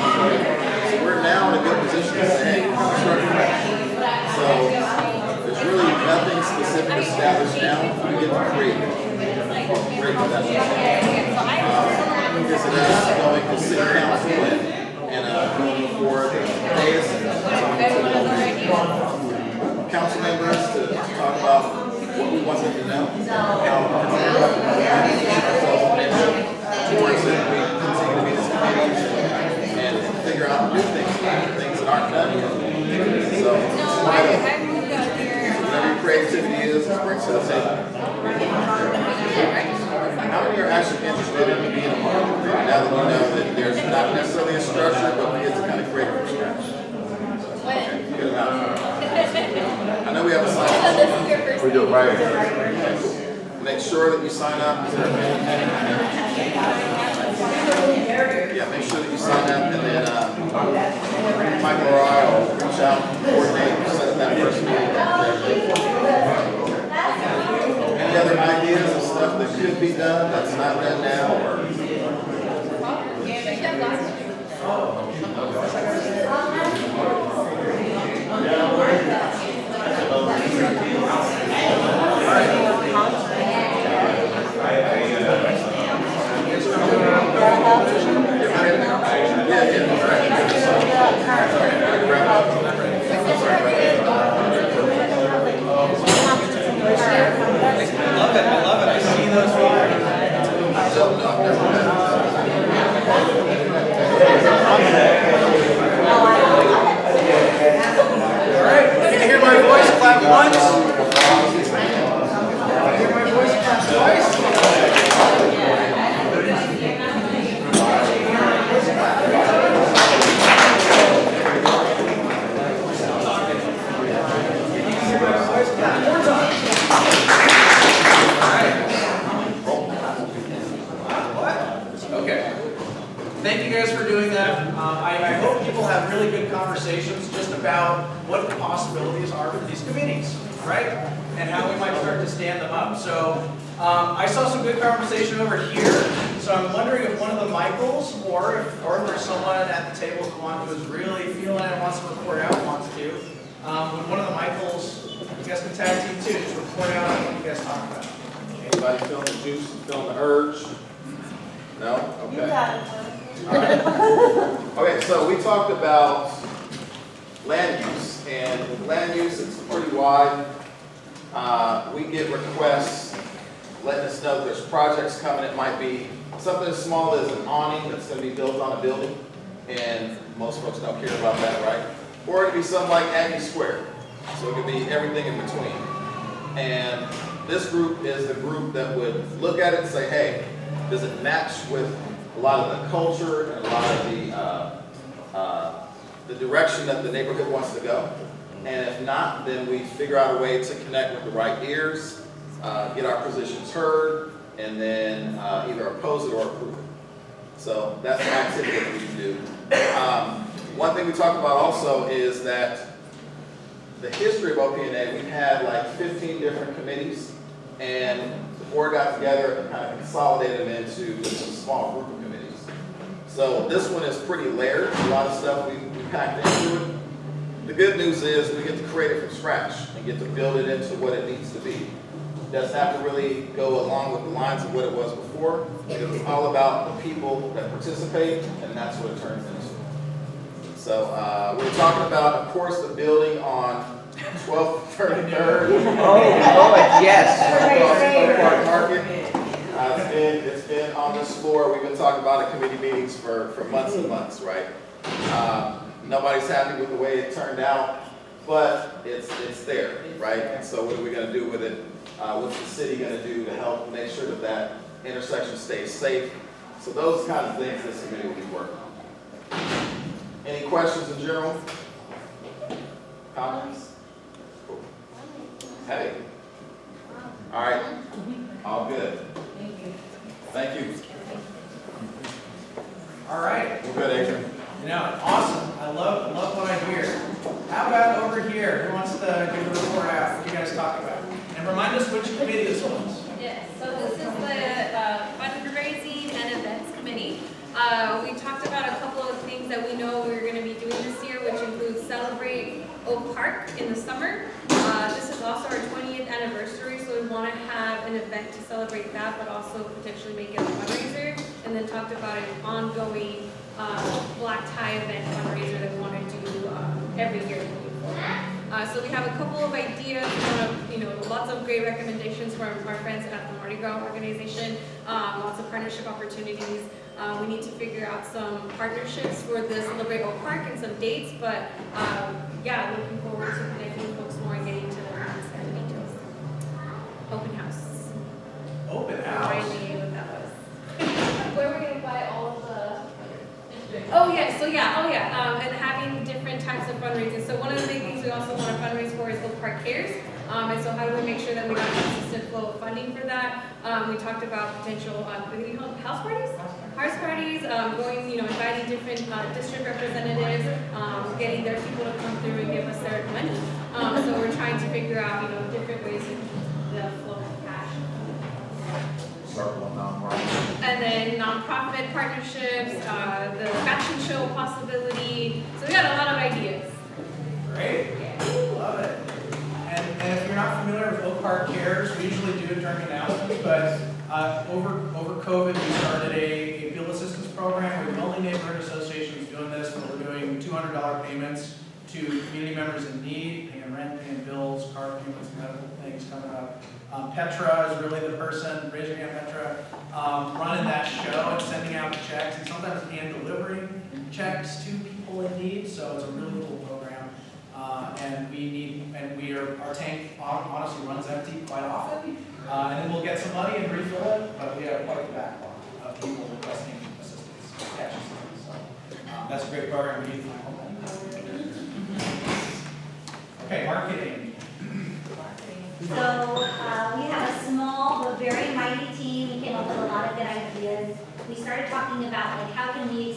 So we're now in a good position to say, hey, we're going to start fresh. So there's really nothing specific established now. We get to create that. Because it is going to city council and going before the dais and council members to talk about what we want them to know, how towards that we continue to be this committee and figure out new things that aren't done yet. So whatever your creativity is, just bring to the table. How many are actually interested in being a part of it? Now that you know that there's not necessarily a structure, but we get to kind of create from scratch. Okay, good enough. I know we have a sign up. We do it right. Make sure that you sign up. Yeah, make sure that you sign up, and then Michael or I will reach out, coordinate, set up that first meeting. Any other ideas of stuff that could be done that's not done now, or? I love it. I see those. thank you guys for doing that. I hope people have really good conversations just about what the possibilities are for these committees, right? And how we might start to stand them up. So I saw some good conversation over here. So I'm wondering if one of the Michaels or if there's someone at the table who is really feeling it and wants to report out, wants to. Would one of the Michaels, you guys can tag team too, just report out on what you guys talk about. Anybody feeling the juice, feeling the urge? No? Okay. You got it. All right. Okay, so we talked about land use, and with land use, it's pretty wide. We get requests letting us know there's projects coming. It might be something as small as an awning that's going to be built on a building, and most folks don't care about that, right? Or it could be something like Aggie Square, so it could be everything in between. And this group is the group that would look at it and say, hey, does it match with a lot of the culture and a lot of the direction that the neighborhood wants to go? And if not, then we figure out a way to connect with the right ears, get our positions heard, and then either oppose it or approve it. So that's the activity that we can do. One thing we talked about also is that the history of OPNA, we've had like 15 different committees, and the board got together and kind of consolidated them into just a small group of committees. So this one is pretty layered, a lot of stuff we packed into it. The good news is we get to create it from scratch and get to build it into what it needs to be. It doesn't have to really go along with the lines of what it was before. It's all about the people that participate, and that's what it turns into. So we're talking about, of course, the building on 12th, 33rd. Yes. Market. It's been on this floor. We've been talking about it in committee meetings for months and months, right? Nobody's happy with the way it turned out, but it's there, right? And so what are we going to do with it? What's the city going to do to help make sure that that intersection stays safe? So those kind of things this committee will be working on. Any questions in general? Comments? Cool. Hey. All right. All good. Thank you. All right. We're good, Adrian. You know, awesome. I love what I hear. How about over here? Who wants to give a report out? What you guys talk about? And remind us which committee this was. Yes, so this is the fundraising and events committee. We talked about a couple of things that we know we're going to be doing this year, which includes Celebrate Oak Park in the summer. This is also our 20th anniversary, so we want to have an event to celebrate that, but also potentially make it a fundraiser. And then talked about an ongoing black tie event fundraiser that we want to do every year moving forward. So we have a couple of ideas, lots of great recommendations from our friends at the Mardi Gras organization, lots of partnership opportunities. We need to figure out some partnerships for the Celebrate Oak Park and some dates, but yeah, looking forward to connecting with folks more and getting to the kind of details. Open house. Open house. Remind me what that was. Where we're gonna buy all of the. Oh yeah, and having different types of fundraising. So one of the big things we also want to fundraise for is Oak Park Cares. And so how do we make sure that we have a consistent flow of funding for that? We talked about potential house parties, inviting different district representatives, getting their people to come through and give us their money. So we're trying to figure out, different ways of the flow of cash. Circle of nonprofit. And then nonprofit partnerships, the fashion show possibility. So we got a lot of ideas. Great. Love it. And if you're not familiar with Oak Park Cares, we usually do it during announcements, but over COVID, we started a bill assistance program. We're the only neighborhood association that's doing this, where we're doing $200 payments to community members in need, paying rent, paying bills, car payments, medical things coming up. Petra is really the person, raise your hand, Petra, running that show and sending out checks, and sometimes hand delivering checks to people in need. So it's a really cool program. Our tank honestly runs empty quite often, and then we'll get some money and refill it, but we have quite the backlog of people requesting assistance, cash assistance. So that's a great program. We need to Okay, marketing. So we have a small but very mighty team. We came up with a lot of good ideas. We started talking about how can we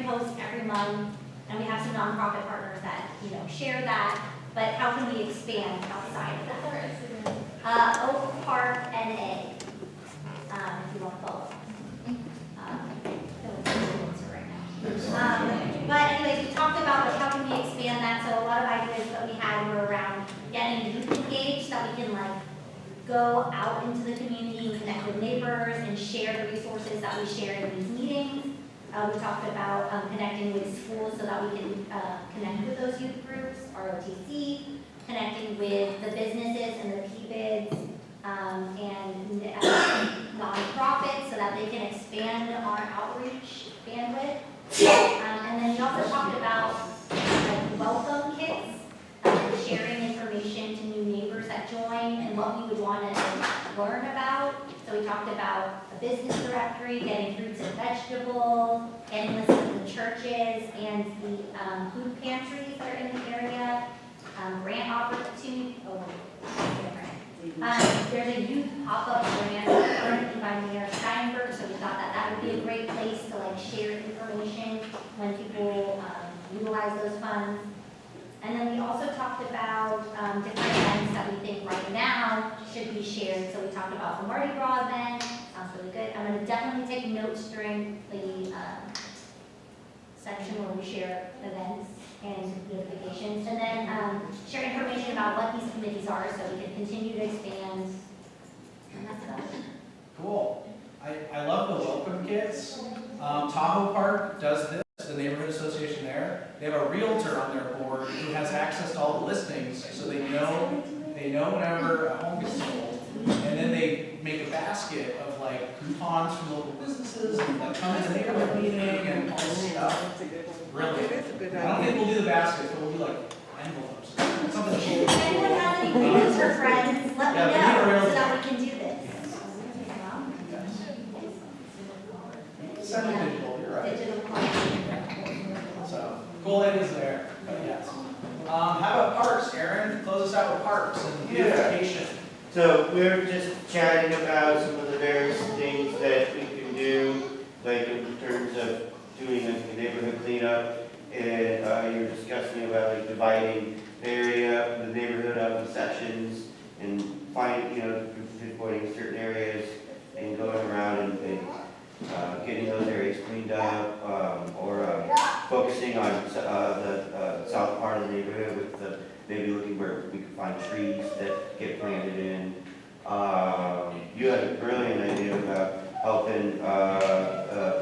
post every month, and we have some nonprofit partners that, share that, but how can we expand outside of that? Oak Park NA, if you want to follow. But anyways, we talked about like how can we expand that, so a lot of ideas that we had were around getting youth engaged, that we can like go out into the community and connect with neighbors and share the resources that we share in these meetings. We talked about connecting with schools so that we can connect with those youth groups, ROTC, connecting with the businesses and the PBIDs and nonprofits so that they can expand our outreach bandwidth. And then we also talked about like welcome kits, sharing information to new neighbors that join and what we would want to learn about. So we talked about a business directory, getting fruits and vegetables, getting lists of the churches and the food pantries that are in the area, grant opportunity. There's a youth pop-up grant currently by Mayor Steinberg, so we thought that that would be a great place to like share information when people utilize those funds. And then we also talked about different events that we think right now should be shared. So we talked about the Mardi Gras event, sounds really good. I'm going to definitely take notes during the section where we share events and notifications. And then share information about what these committees are so we can continue to expand. And that's about it. Cool. I love the welcome kits. Tahoe Park does this. The neighborhood association there, they have a realtor on their board who has access to all the listings, so they know whenever a home gets sold, and then they make a basket of like coupons from local businesses and like come to the neighborhood meeting and all this stuff. Really, I don't think we'll do the basket, but we'll do like envelopes. Something cheap. If anyone has any plans for friends, let me know so that we can do this. Semi-digital, you're right. Digital. So, cool ideas there, but yes. How about parks, Aaron? Close us out with parks and beautification. So we're just chatting about some of the various things that we can do, like in terms of doing like the neighborhood cleanup, and you're discussing about like dividing the area, the neighborhood up in sections, and pinpointing certain areas and going around and getting those areas cleaned up, or focusing on the south part of the neighborhood with maybe looking where we could find trees that get planted in. You had a brilliant idea about helping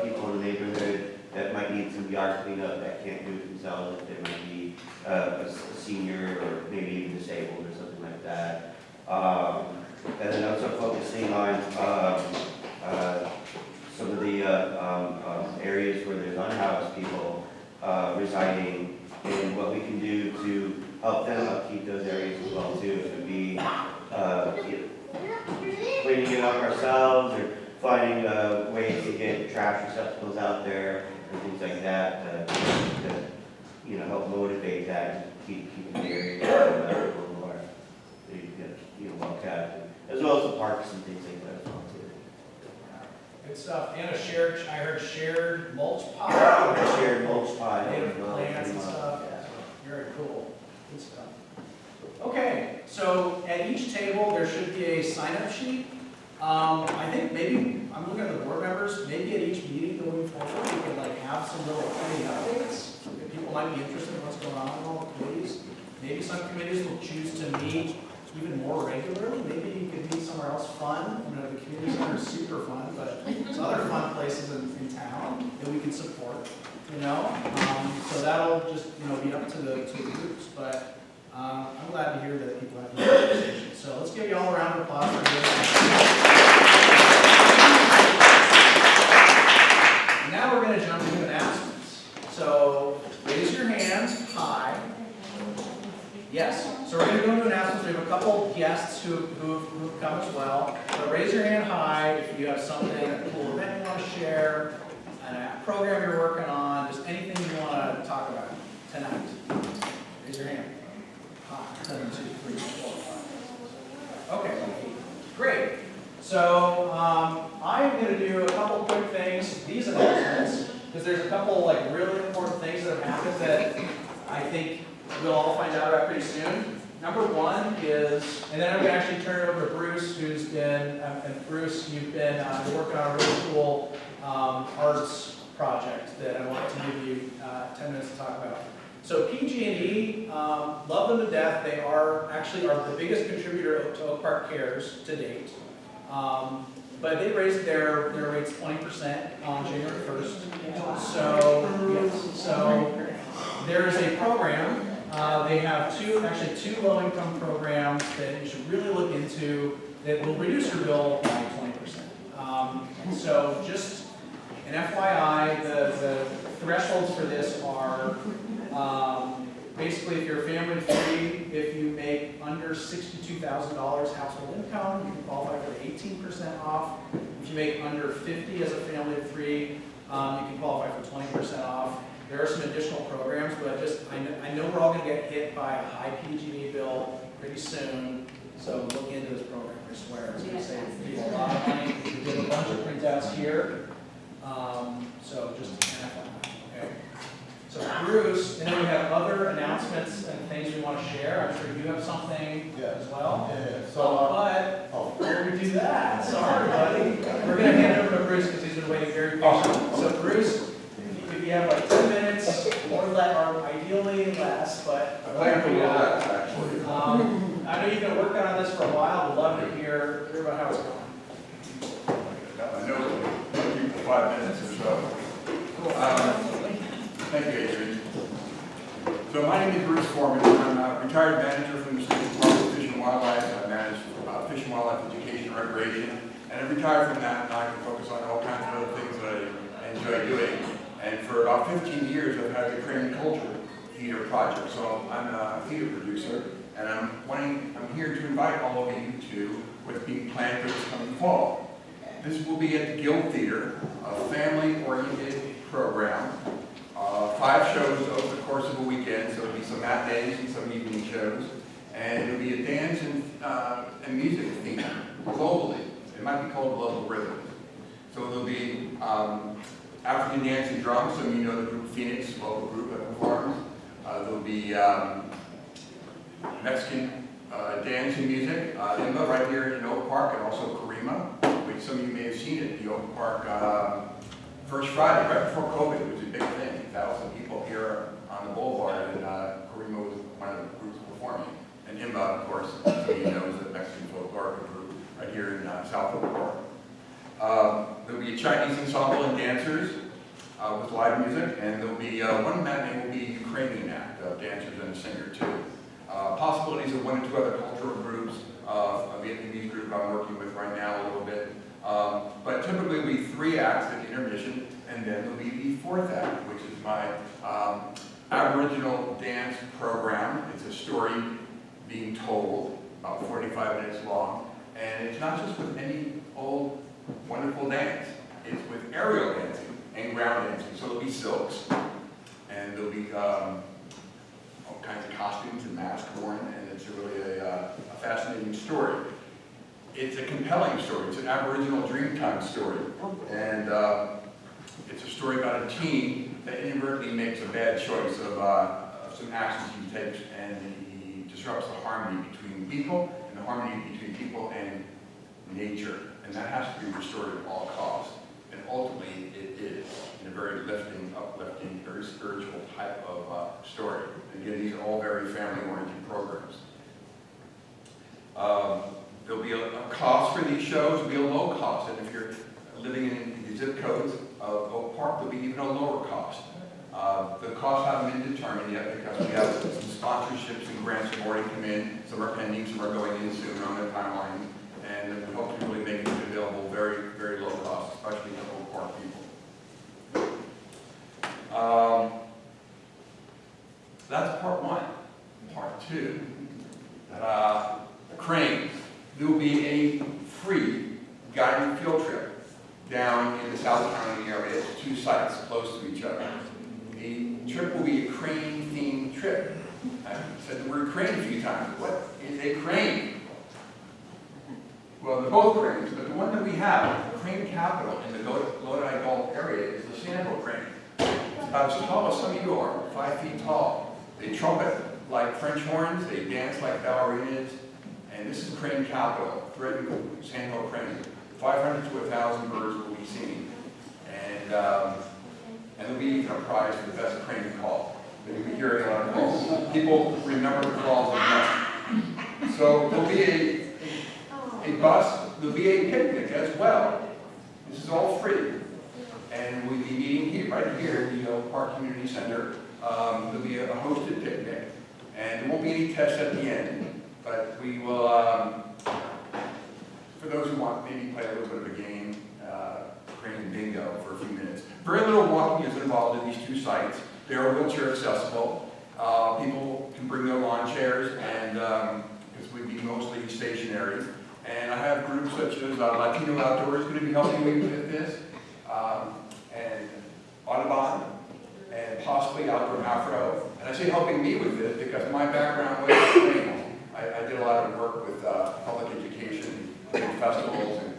people in the neighborhood that might need some yard cleanup that can't do it themselves, if they might be a senior or maybe even disabled or something like that. And then also focusing on some of the areas where there's unhoused people residing, and what we can do to help them upkeep those areas as well too. It could be cleaning it up ourselves, or finding ways to get trash receptacles out there and things like that to help motivate that and keep the area a little more well kept, as well as the parks and things like that as well too. Good stuff. And I heard shared mulch pile. Shared mulch pile. Native plants and stuff. Very cool. Good stuff. Okay, so at each table there should be a sign-up sheet. I think maybe, I'm looking at the board members, maybe at each meeting going forward, we could like have some little committee updates. If people might be interested in what's going on in all the committees. Maybe some committees will choose to meet even more regularly. Maybe you could meet somewhere else fun. The community center is super fun, but there's other fun places in town that we can support, So that'll just, be up to the groups, but I'm glad to hear that people have these conversations. So let's give you all a round of applause for doing that. Now we're going to jump into announcements. So raise your hands high. Yes, so we're going to go into announcements. We have a couple guests who've come as well. So raise your hand high if you have something, a cool event you want to share, a program you're working on, just anything you want to talk about tonight. Raise your hand. High. 1, 2, 3, 4, 5. Okay, great. So I'm going to do a couple quick things. These announcements, because there's a couple really happen that I think we'll all find out about pretty soon. Number one is, and then I'm going to actually turn it over to Bruce, who's been, and Bruce, you've been working on a really cool arts project that I want to give you 10 minutes to talk about. So PG&E, love them to death. They are actually the biggest contributor to Oak Park Cares to date. But they raised their rates 20% on January 1st. So there is a program. They have two low-income programs that you should really look into that will reduce your bill by 20%. So just an FYI, the thresholds for this are basically if you're a family of 3, if you make under $62,000 household income, you can qualify for the 18% off. If you make under 50 as a family of 3, you can qualify for 20% off. There are some additional programs, but I know we're all going to get hit by a high PG&E bill pretty soon. So look into this program. I swear it's going to save people a lot of money. We did a bunch of printouts here. So just an FYI, okay? So Bruce, and then we have other announcements and things we want to share. I'm sure you have something as well. Yeah. So, but before we do that, sorry, buddy, we're going to hand it over to Bruce because he's been waiting very patiently. So Bruce, if you have like 10 minutes or less, or ideally less, but I plan for a little less, actually. I know you've been working on this for a while. We'd love to hear about how it's going. Got my notes, I'll keep for 5 minutes or so. Thank you, Adrian. So my name is Bruce Foreman. I'm a retired manager from the State Department of Fish and Wildlife. I manage fish and wildlife education and recreation. And I retired from that, and I can focus on all kinds of other things that I enjoy doing. And for about 15 years, I've had the Crane Culture Theater project. So I'm a theater producer, and I'm here to invite all of you to what's being planned for this coming fall. This will be at the Guild Theater, a family-oriented program. 5 shows over the course of a weekend, so there'll be some matinees and some evening shows. And it'll be a dance and music theme globally. It might be called Global Rhythm. So there'll be African dance and drums, some of you know the group Phoenix, local group that performs. There'll be Mexican dance and music, Imba right here in Oak Park, and also Karima, which some of you may have seen at the Oak Park first Friday, right before COVID. It was a big thing. 1,000 people here on the boulevard, and Karima was one of the groups performing. And Imba, of course, some of you know, is a Mexican folklore group right here in South Oak Park. There'll be a Chinese ensemble and dancers with live music, and there'll be one matinee will be a Ukrainian act, dancers and a singer too. Possibilities of 1 or 2 other cultural groups, a Vietnamese group I'm working with right now a little bit. But typically it'll be 3 acts at intermission, and then there'll be the 4th act, which is my Aboriginal dance program. It's a story being told, about 45 minutes long, and it's not just with any old wonderful dance. It's with aerial dancing and ground dancing. So there'll be silks, and there'll be all kinds of costumes and masks worn, and it's really a fascinating story. It's a compelling story. It's an Aboriginal Dreamtime story, and it's a story about a teen that inadvertently makes a bad choice of some actions he takes, and he disrupts the harmony between people and the harmony between people and nature. And that has to be restored at all costs. And ultimately, it is in a very lifting, uplifting, very spiritual type of story. And again, these are all very family-oriented programs. There'll be a cost for these shows. There'll be a low cost. And if you're living in the zip codes of Oak Park, there'll be even a lower cost. The costs haven't been determined yet because we have some sponsorships and grants have already come in. Some are pending, some are going in soon on the timeline. And we hope to really make it available very, very low cost, especially to Oak Park people. That's part 1. Part 2, cranes. There will be a free guided field trip down in the South County area to 2 sites close to each other. The trip will be a crane-themed trip. I've said the word crane a few times. What is a crane? Well, they're both cranes, but the one that we have, the crane capital in the Lodi Gulf area, is the Sandal crane. It's about as tall tall as some of you are, 5 feet tall. They trumpet like French horns, they dance like ballerinas, and this is crane capital, threatened sandhill crane. 500 to 1,000 birds will be seen. And there'll be even a prize for the best crane call. You'll be hearing a lot of calls. People remember the calls of them. So there'll be a bus, there'll be a picnic as well. This is all free. And we'll be meeting here, right here in the Oak Park Community Center. There'll be a hosted picnic. And there won't be any tests at the end, but we will, for those who want, maybe play a little bit of a game, crane bingo for a few minutes. Very little walking is involved in these two sites. They are wheelchair accessible. People can bring their lawn chairs, and because we'd be mostly stationary. And I have groups such as Latino Outdoors going to be helping me with this, and Audubon, and possibly Outdoor Afro. And I say helping me with this because my background was crane. I did a lot of work with public education, crane festivals, and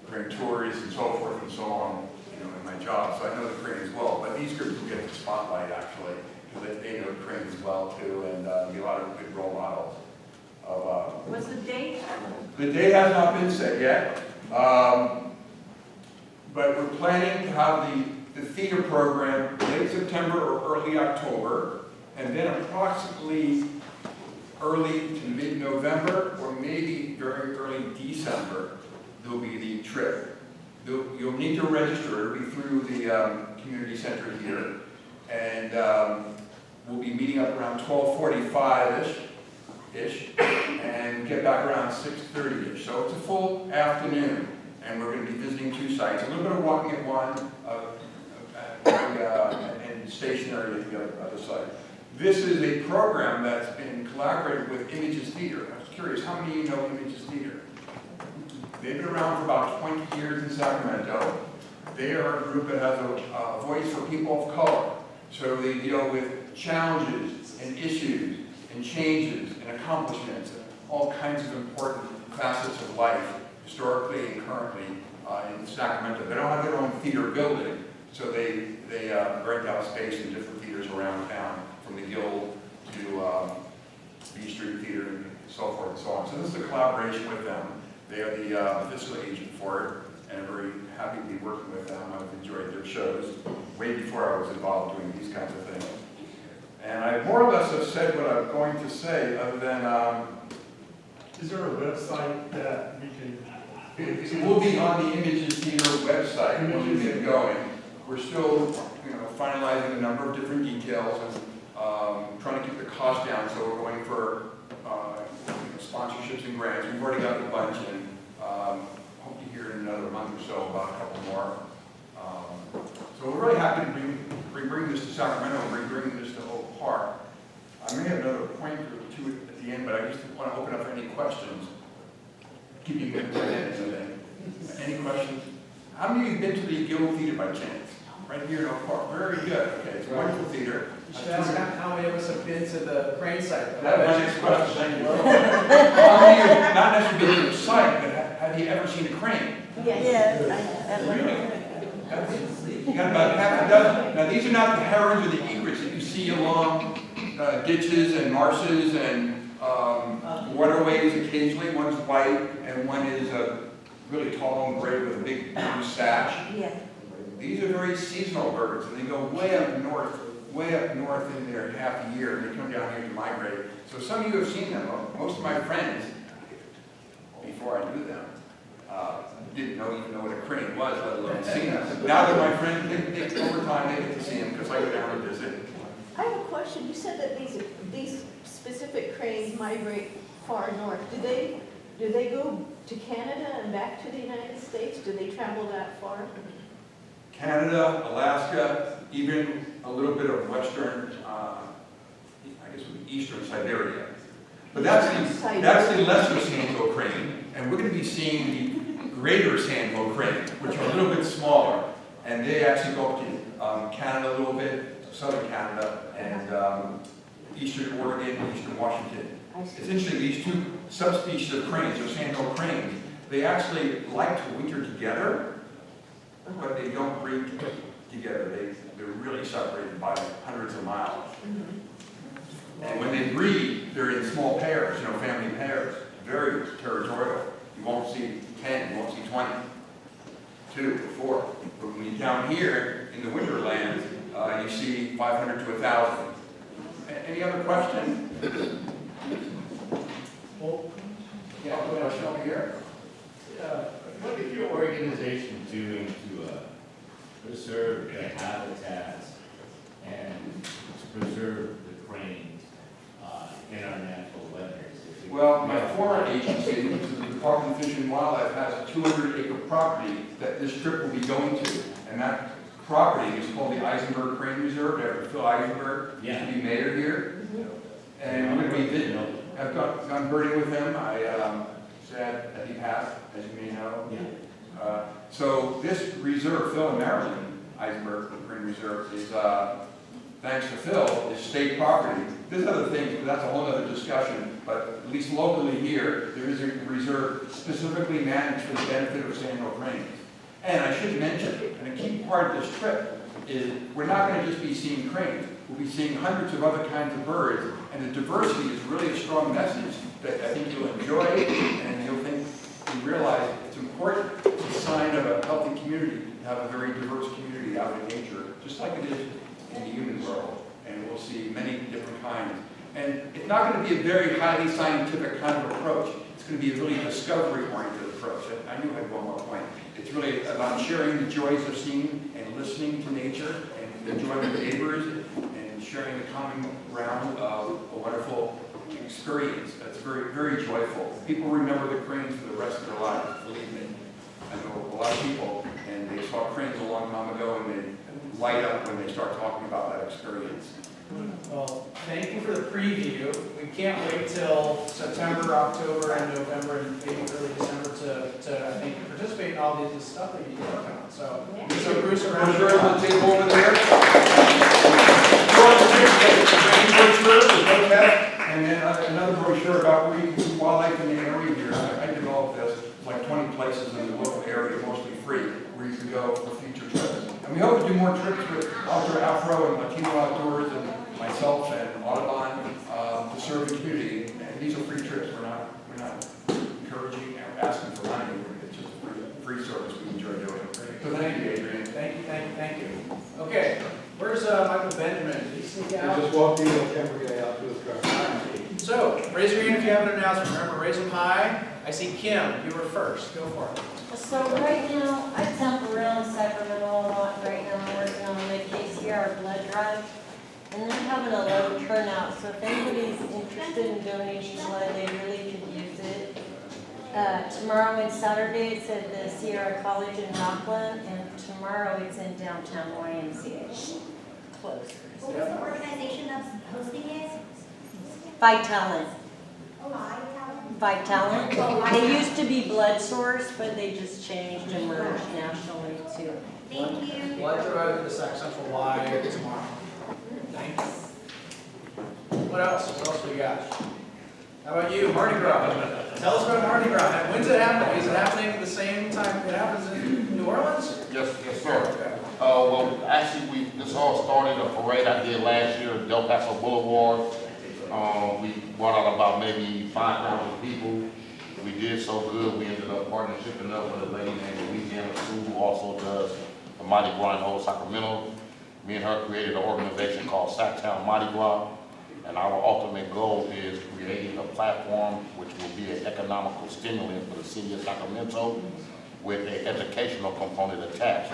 crane tours, and so forth and so on, you know, in my job. So I know the crane as well. But these groups will get the spotlight actually, because they know the crane as well too, and be a lot of good role models. What's the date? The date has not been set yet, but we're planning to have the theater program late September or early October, and then approximately early to mid-November, or maybe very early December, there'll be the trip. You'll need to register. It'll be through the community center here, and we'll be meeting up around 12:45-ish, and get back around 6:30-ish. So it's a full afternoon, and we're going to be visiting two sites. A little bit of walking at one, and stationary at the other side. This is a program that's been collaborated with Images Theater. I was curious, how many of you know Images Theater? They've been around for about 20 years in Sacramento. They are a group that has a voice for people of color. So they deal with challenges and issues and changes and accomplishments and all kinds of important facets of life, historically and currently in Sacramento. They don't have their own theater building, so they rent out space in different theaters around town, from the Guild to B Street Theater and so forth and so on. So this is a collaboration with them. They are the fiscal agent for it, and I'm very happy to be working with them. I've enjoyed their shows way before I was involved doing these kinds of things. And I more or less have said what I'm going to say, other than... Is there a website that we can... It will be on the Images Theater website when we get going. We're still, finalizing a number of different details and trying to keep the cost down. So we're going for sponsorships and grants. We've already got a bunch, and hope to hear in another month or so about a couple more. So we're really happy to bring this to Sacramento and bring this to Oak Park. I may have another point or two at the end, but I just want to open up for any questions. Keep you good right in. Any questions? How many of you have been to the Guild Theater by chance? Right here in Oak Park. Very good. Okay, it's a wonderful theater. You should ask how many of us have been to the crane site. That was my next question. Thank you. How many of you, not necessarily been to the site, but have you ever seen a crane? Yes. Really? You got about half a dozen. Now these are not the herons or the egrets that you see along ditches and marshes and waterways occasionally. One's white and one is really tall and gray with a big blue sash. Yeah. These are very seasonal birds, and they go way up north in there half a year, and they come down here to migrate. So some of you have seen them. Most of my friends, before I knew them, didn't even know what a crane was, let alone seen them. Now that my friends, over time, they get to see them because I go down and visit. I have a question. You said that these specific cranes migrate far north. Do they go to Canada and back to the United States? Do they travel that far? Canada, Alaska, even a little bit of western, I guess it would be eastern Siberia. But that's the lesser sandhill crane, and we're going to be seeing the greater sandhill crane, which are a little bit smaller, and they actually go up to Canada a little bit, southern Canada, and eastern Oregon, eastern Washington. It's interesting, these two subspecies of cranes, or sandhill cranes, they actually like to winter together, but they don't breed together. they're really separated by hundreds of miles. And when they breed, they're in small pairs, family pairs, very territorial. You won't see 10, you won't see 20, 2 or 4. But when you're down here in the winterland, you see 500 to 1,000. Any other question? Well, Yeah, question over here. what is your organization doing to preserve the habitats and to preserve the cranes in our natural wetlands? Well, my former agency, which is the Department of Fish and Wildlife, has a 200-acre property that this trip will be going to. And that property is called the Eisenberg Crane Reserve, after Phil Eisenberg used to be mayor here. And I'm going to be visiting. I've gone birding with him. I sad that he passed, as you may know. So this reserve, Phil and Marilyn Eisenberg Crane Reserve, is thanks to Phil, is state property. There's other things, but that's a whole other discussion. But at least locally here, there is a reserve specifically managed for the benefit of sandhill cranes. And I should mention, and a key part of this trip is we're not going to just be seeing cranes. We'll be seeing hundreds of other kinds of birds, and the diversity is really a strong message that I think you'll enjoy, and you'll think you realize it's important. It's a sign of a healthy community to have a very diverse community out in nature, just like it is in the human world. And we'll see many different kinds. And it's not going to be a very highly scientific kind of approach. It's going to be a really discovery-oriented approach. I knew I had one more point. It's really about sharing the joys of seeing and listening to nature and enjoying the neighbors and sharing the common ground of a wonderful experience that's very, very joyful. People remember the cranes for the rest of their lives, believe me. I know a lot of people, and they saw cranes a long time ago, and they light up when they start talking about that experience. Well, thank you for the preview. We can't wait till September, October, and November, and maybe early December to I think, participate in all this stuff that you work on. So Bruce, around Brochure on the table over there. You want the brochure, and then another brochure about where you can see wildlife in the area here. I developed this, like 20 places in the local area, mostly free, where you can go for future trips. And we hope to do more trips with Outdoor Afro and Latino Outdoors and myself and Audubon to serve the community. And these are free trips. We're not encouraging or asking for money. It's just a free service we enjoy doing. So thank you, Adrian. Thank you. Okay, where's Michael Benjamin? Did he sneak out? I just walked in on camera guy out to his car. So raise your hand if you have an announcement. Remember, raise them high. I see Kim. You were first. Go for it. So right now, I temporarily in Sacramento a lot right now. I'm working on the KCR blood drive. And they're having a low turnout, so if anybody's interested in donating blood, they really could use it. Tomorrow and Saturday, it's at the Sierra College in Rockland, and tomorrow it's in downtown YMCA. Close. What was the organization that's hosting it? Vitalent. Oh, Vitalent. They used to be Blood Source, but they just changed and merged nationally too. Thank you. Blood drive at the Sac Central Y tomorrow. Thanks. What else? What else we got? How about you, Mardi Gras? Tell us about Mardi Gras. When's it happening? Is it happening at the same time it happens in New Orleans? Yes, sir. Well, actually, this all started a parade I did last year at Del Paso Boulevard. We brought out about maybe 5,000 people. We did so good, we ended up partnering up with a lady named Louisiana Sue, who also does the Mardi Gras in Old Sacramento. Me and her created an organization called Sacktown Mardi Gras, and our ultimate goal is creating a platform which will be an economical stimulant for the city of Sacramento with an educational component attached.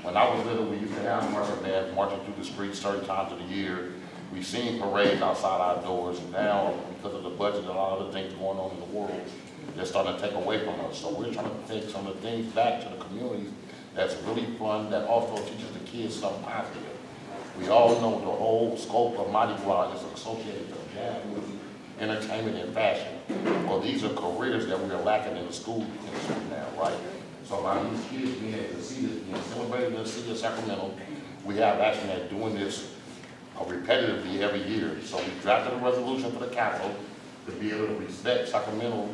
When I was little, we used to have marching bands marching through the streets certain times of the year. We've seen parades outside our doors, and now, because of the budget and a lot of other things going on in the world, they're starting to take away from us. So we're trying to take some of the things back to the communities that's really fun, that also teaches the kids something positive. We all know the whole scope of Mardi Gras is associated with jazz music, entertainment, and fashion. Well, these are careers that we are lacking in the school industry now, right? So by these kids being able to see this being celebrated in the city of Sacramento, we have actually been doing this repetitively every year. So we drafted a resolution for the Capitol to be able to respect Sacramento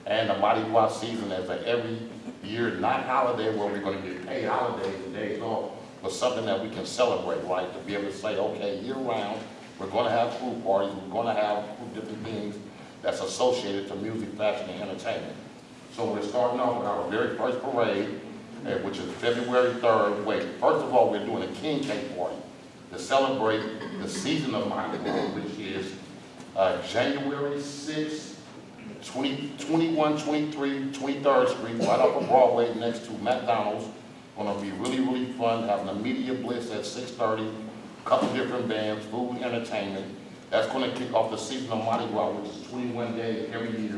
and the Mardi Gras season as an every year, not holiday where we're going to get paid holidays and days off. but something that we can celebrate, right? To be able to say, okay, year round, we're gonna have crew parties, we're gonna have different things that's associated to music, fashion, and entertainment. So we're starting off with our very first parade, which is February 3rd. Wait, first of all, we're doing a King Cake Party to celebrate the season of Mardi Gras, which is January 6th, 21, 23, 23rd Street, right off of Broadway next to McDonald's. Gonna be really, really fun, having a media blitz at 6:30, a couple different bands, food, entertainment. That's gonna kick off the season of Mardi Gras, which is 21 days every year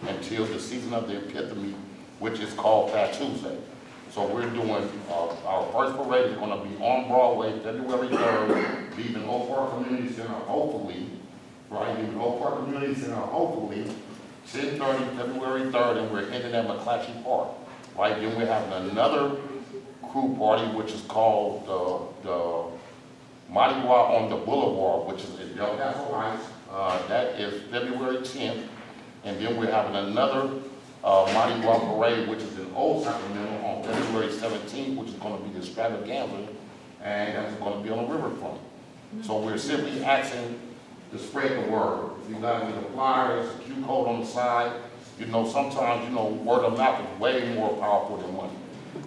until the season of the Epiphany, which is called Fat Tuesday. So we're doing, our first parade is gonna be on Broadway, February 3rd, leaving Oak Park Community Center, hopefully, right, leaving Oak Park Community Center, hopefully, 10:30, February 3rd, and we're ending at McClatchy Park, right? Then we're having another crew party, which is called the Mardi Gras on the Boulevard, which is in Del Paso Heights. That is February 10th. And then we're having another Mardi Gras parade, which is in Old Sacramento on February 17th, which is going to be the extravaganza, and that's going to be on the riverfront. So we're simply asking to spread the word. If you got any flyers, a Q code on the side, you know, sometimes, you know, word of mouth is way more powerful than money.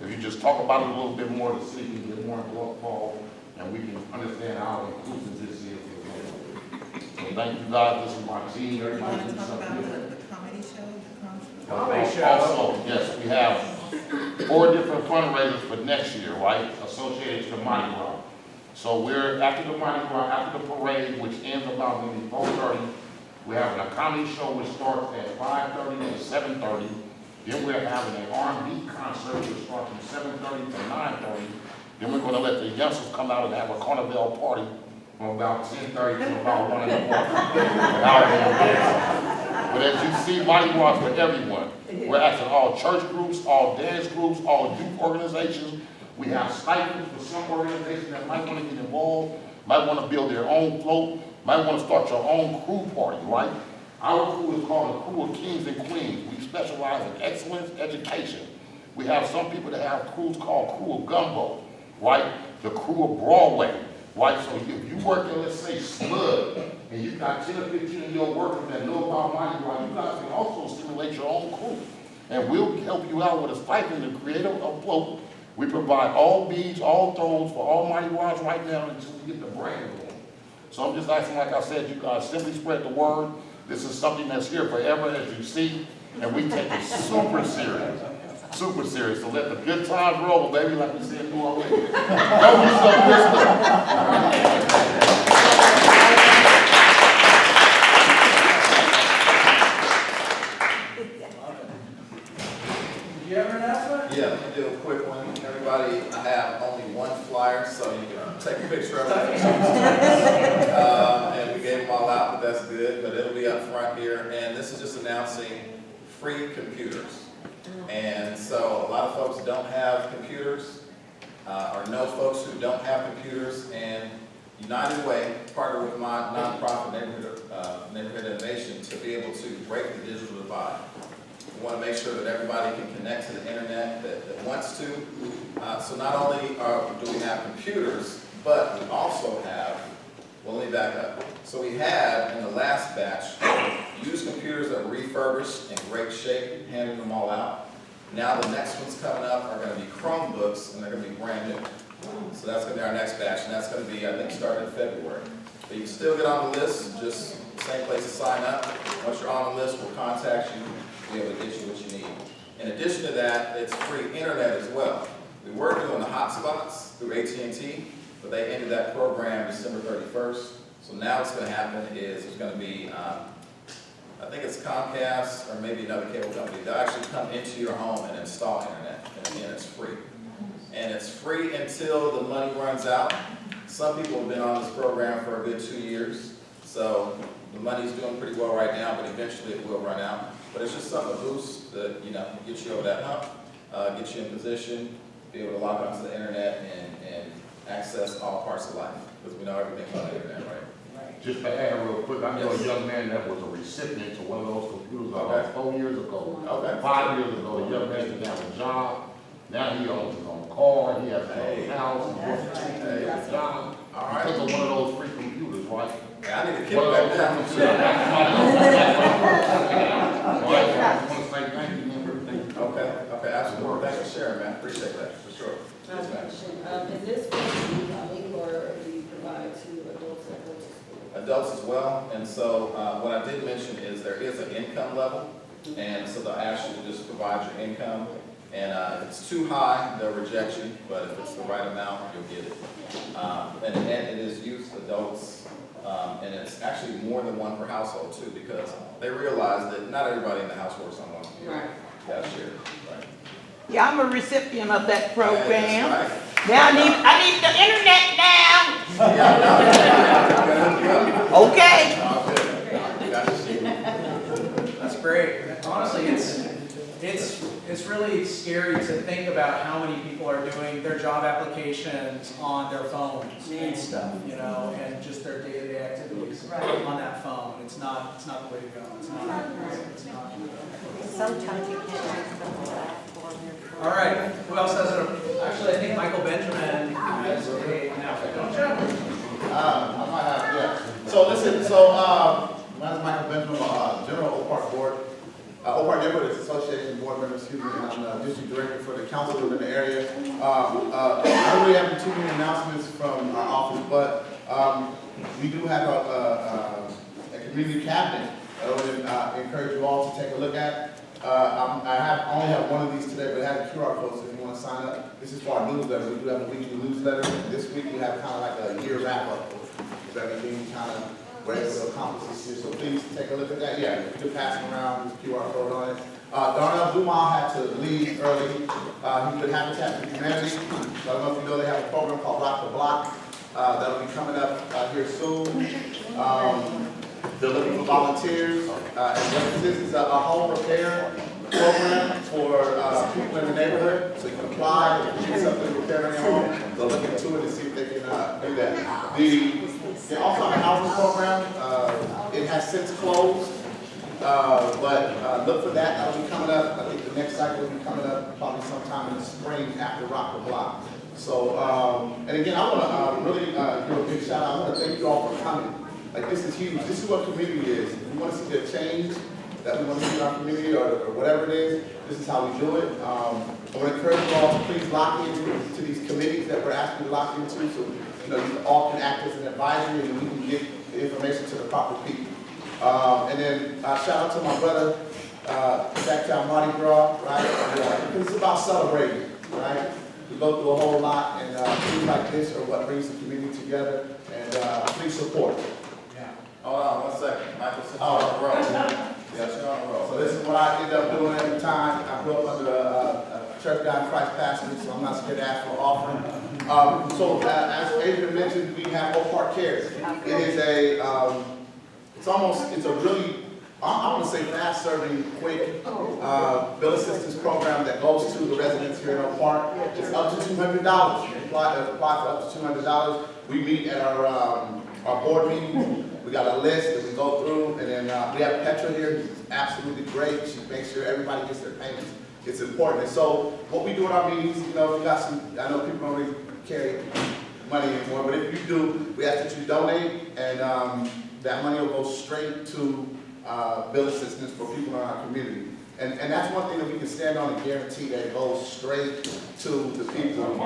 If you just talk about it a little bit more, the city can get more involved, and we can understand how inclusive this is. So thank you guys, this is my team, everybody do something different. The comedy show, Comedy show. Also, yes, we have 4 different fundraisers for next year, right, associated to Mardi Gras. So we're, after the Mardi Gras, after the parade, which ends about maybe 4:30, we're having a comedy show which starts at 5:30 to 7:30. Then we're having an R&B concert which starts from 7:30 to 9:30. Then we're gonna let the youngsters come out and have a carnival party from about 10:30 to about 1 in the morning. But as you see, Mardi Gras for everyone. We're asking all church groups, all dance groups, all youth organizations. We have stipends for some organizations that might want to get involved, might want to build their own float, might want to start your own crew party, right? Our crew is called the Crew of Kings and Queens. We specialize in excellence education. We have some people that have crews called Crew of Gumbo, right? The Crew of Broadway, right? So if you work in, let's say, Slud, and you got 10 or 15 of your workers that know about Mardi Gras, you guys can also stimulate your own crew. And we'll help you out with a stipend to create a float. We provide all beads, all throws for all Mardi Gras right now until we get the brand going. So I'm just asking, like I said, you guys simply spread the word. This is something that's here forever, as you see, and we take it super serious. Super serious. So let the good times roll, baby, like we said in New Orleans. Don't be so pissed off. You have an announcement? Yeah, let me do a quick one. Everybody, I have only one flyer, so you can take a picture of it. And we gave them all out, but that's good, but it'll be up front here. And this is just announcing free computers. And so a lot of folks don't have computers, or know folks who don't have computers, and United Way partnered with my nonprofit neighborhood innovation to be able to break the digital divide. We want to make sure that everybody can connect to the internet that wants to. So not only do we have computers, but we also have, well, let me back up. So we had, in the last batch, used computers that were refurbished in great shape, handing them all out. Now the next ones coming up are going to be Chromebooks, and they're going to be brand new. So that's going to be our next batch, and that's going to be, I think, starting in February. But you can still get on the list, just the same place to sign up. Once you're on the list, we'll contact you. Be able to get you what you need. In addition to that, it's free internet as well. We were doing the hotspots through AT&T, but they ended that program December 31st. So now what's going to happen is there's going to be, I think it's Comcast or maybe another cable company. They'll actually come into your home and install internet, and again, it's free. And it's free until the money runs out. Some people have been on this program for a good 2 years, so the money's doing pretty well right now, but eventually it will run out. But it's just something to boost that, you know, get you over that hump, get you in position, be able to log onto the internet and access all parts of life, because we know everything about the internet, right? Just to add real quick, I know a young man that was a recipient to one of those computers about 4 years ago. 5 years ago, the young man didn't have a job. Now he owns his own car, he has a house, he works a job. Because of one of those free computers, right? Yeah, I need to keep One of that those down. free computers. Right, so I just want to say thank you and everything. Okay, absolutely. Thanks for sharing, man. Appreciate that, for sure. Yes, ma'am. Is this for the young or do you provide to adults that go to school? Adults as well, and so what I did mention is there is an income level, and so they'll ask you to just provide your income, and if it's too high, they'll reject you, but if it's the right amount, you'll get it. And it is youth, adults, and it's actually more than one per household too, because they realize that not everybody in the house works on one computer. Cashier, right? Yeah, I'm a recipient of that program. That's right. Now I need the internet now. Okay. That's great. Honestly, it's really scary to think about how many people are doing their job applications on their phones and stuff, you know, and just their day-to-day activities on that phone. It's not the way to go. It's not. Sometimes you can't use the whole app on your phone. All right. Who else has actually, I think Michael Benjamin has a announcement, don't you? I might have, yeah. So listen, my name is Michael Benjamin, General Oak Park Board, Oak Park Neighborhood Association Board member, excuse me, and I'm the district director for the council within the area. I don't really have too many announcements from our office, but we do have a community cabinet that I would encourage you all to take a look at. I only have one of these today, but it has a QR code, so if you want to sign up. This is for our newsletter. We do have a weekly newsletter. This week we have kind of like a year wrap-up of everything kind of where able to accomplish this year. So please take a look at that. Yeah, you can pass it around, there's a QR code on it. Darnell Dumas had to leave early. He's with Habitat for Humanity. I don't know if you know they have a program called Rock the Block that'll be coming up here soon. They're looking for volunteers. And this is a home repair program for people in the neighborhood. So you can apply and do something to repair in your home. They'll look into it and see if they can do that. They also have a housing program. It has since closed, but look for that. That'll be coming up. I think the next cycle will be coming up probably sometime in the spring after Rock the Block. So, and again, I want to really give a big shout out. I want to thank you all for coming. Like, this is huge. This is what community is. If you want to see the change that we want to see in our community or whatever it is, this is how we do it. I want to encourage you all to please lock into these committees that we're asking you to lock into, so you all can act as an advisory and we can get the information to the proper people. And then shout out to my brother, Sacktown Mardi Gras, right? Because it's about celebrating, right? We go through a whole lot, and things like this are what brings the community together. And please support. Hold on 1 second. Michael, since you're on the road. Yes, you're on the road. So this is what I end up doing every time. I grew up under a church guy, Christ pastor, so I'm not scared to ask for an offering. So as Adrian mentioned, we have Oak Park Cares. It is it's a really, I want to say fast-serving, quick bill assistance program that goes to the residents here in Oak Park. It's up to $200. It applies for up to $200. We meet at our board meetings. We got a list that we go through, and then we have Petra here, who's absolutely great. She makes sure everybody gets their payments. It's important. And so what we do in our meetings, if you got some, I know people don't really carry money anymore, but if you do, we ask that you donate, and that money will go straight to bill assistance for people in our community. And that's one thing that we can stand on and guarantee that it goes straight to the people.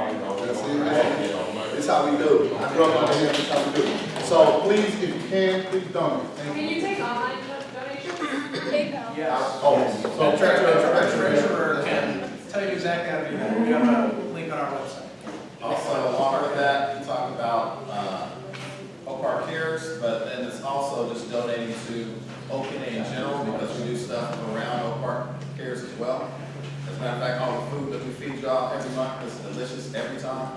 That's how we do. I grew up over here, that's how we do. So please, if you can, please donate. Can you take online donations? PayPal. Yes. So Treasurer can tell you exactly how to do that. We have a link on our website. Also, along with that, we talk about Oak Park Cares, but then it's also just donating to OPNA in general, because we do stuff around Oak Park Cares as well. As a matter of fact, all the food that we feed y'all every month is delicious every time.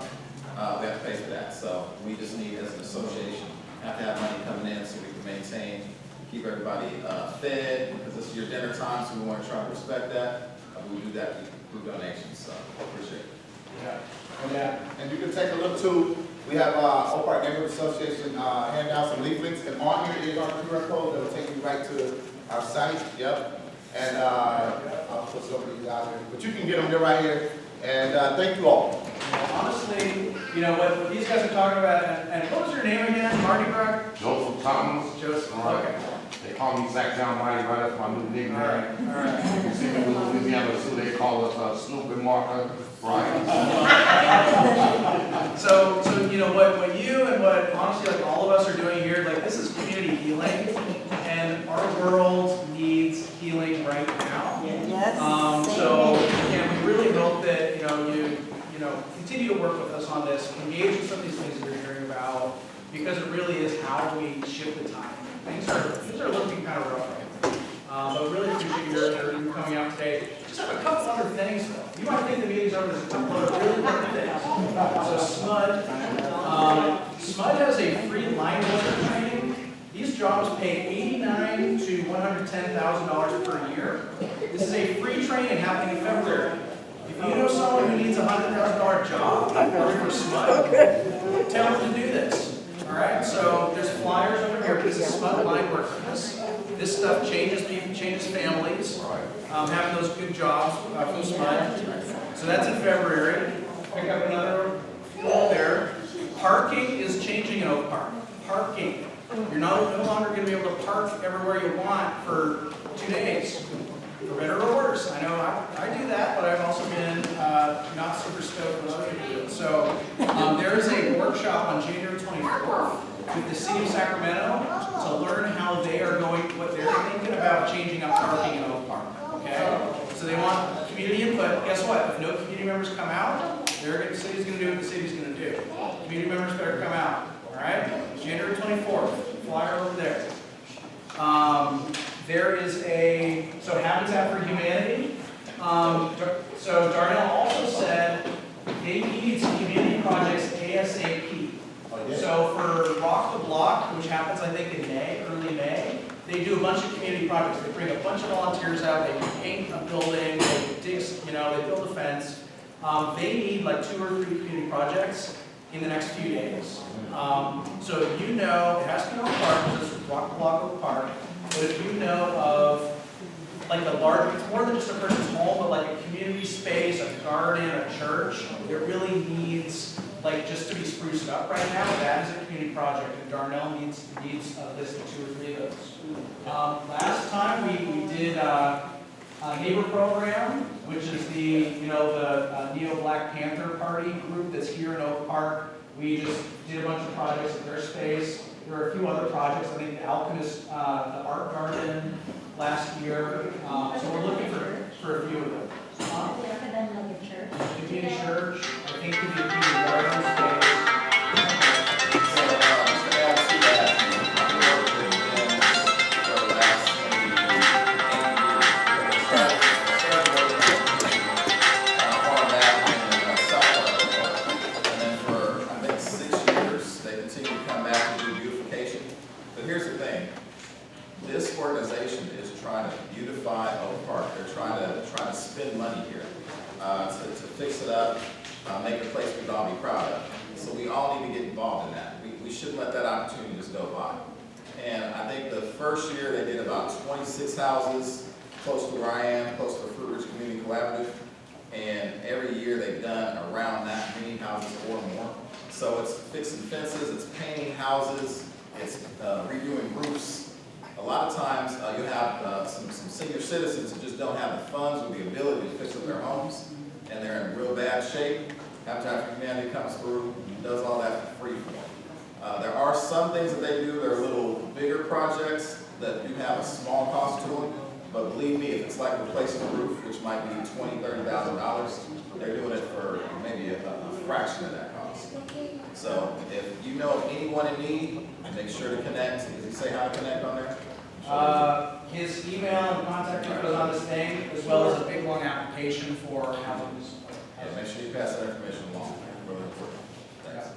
We have to pay for that, so we just need, as an association, have to have money coming in so we can maintain, keep everybody fed, because this is your dinner time, so we want to try to respect that. We do that through donations, so appreciate it. And you can take a look too. We have Oak Park Neighborhood Association hand out some leaflets, and on here is our QR code that will take you right to our site. Yep. And I'll put some of these out here, but you can get them there right here. And thank you all. Honestly, you know, what these guys are talking about, and what was your name again? Marty Brock? Joseph Thomas. Joseph, All right. okay. They call me Sacktown Mighty, right? That's my new nickname. All right, all right. You see me in Louisiana, so they call us Snoop and Martha, right? So you know what you and what honestly like all of us are doing here, like this is community healing, and our world needs healing right now. Yes. So and we really hope that you know continue to work with us on this, engage in some of these things that you're hearing about, because it really is how we shift the time. Things are looking kind of rough right now. But really appreciate your coming out today. Just have a couple other things though. You might think the meeting's over, there's a couple other really important things. So SMUD has a free line worker training. These jobs pay $89,000 to $110,000 per year. This is a free training happening in February. If you know someone who needs a $100,000 job for SMUD, tell them to do this. All right, so there's flyers over here. This is SMUD line worker. This stuff changes people, changes families, having those good jobs from SMUD. So that's in February. Pick up another wall there. Parking is changing in Oak Park. Parking. You're no longer going to be able to park everywhere you want for 2 days. For better or worse. I know I do that, but I've also been not super stoked when other people do it. So there is a workshop on January 24th with the city of Sacramento to learn how they are going, what they're thinking about changing up parking in Oak Park. Okay? So they want community input. Guess what? If no community members come out, the city's going to do what the city's going to do. Community members better come out. All right? January 24th. Flyer over there. There is so Habitat for Humanity. So Darnell also said they need some community projects ASAP. So for Rock the Block, which happens I think in May, early May, they do a bunch of community projects. They bring a bunch of volunteers out, they paint a building, they dig, they build a fence. They need like 2 or 3 community projects in the next few days. So if you know, it has to be Oak Park, because it's Rock the Block Oak Park. But if you know of like a large, it's more than just a person's home, but like a community space, a garden, a church, it really needs like just to be spruced up right now. That is a community project, and Darnell needs a list of 2 or 3 of those. Last time we did a neighbor program, which is the Neo Black Panther Party group that's here in Oak Park. We just did a bunch of projects in their space. There are a few other projects. I think the Alchemist, the Art Garden last year. So we're looking for a few of them. Community church, I think could be a community garden space. This organization is trying to beautify Oak Park. They're trying to spend money here to fix it up, make a place we can all be proud of. So we all need to get involved in that. We shouldn't let that opportunity just go by. And I think the first year they did about 26 houses close to where I am, close to the Fruit Ridge Community Collaborative. And every year they've done around that many houses or more. So it's fixing fences, it's painting houses, it's redoing roofs. A lot of times you have some senior citizens who just don't have the funds or the ability to fix up their homes, and they're in real bad shape. Habitat for Humanity comes through and does all that for free for them. There are some things that they do that are little bigger projects that do have a small cost to them, but believe me, if it's like replacing a roof, which might be $20,000, $30,000, they're doing it for maybe a fraction of that cost. So if you know of anyone in need, make sure to connect. Does he say how to connect on there? His email and contact info is on this thing, as well as a big long application for housing. Yeah, make sure you pass that information along. Really important. Thanks.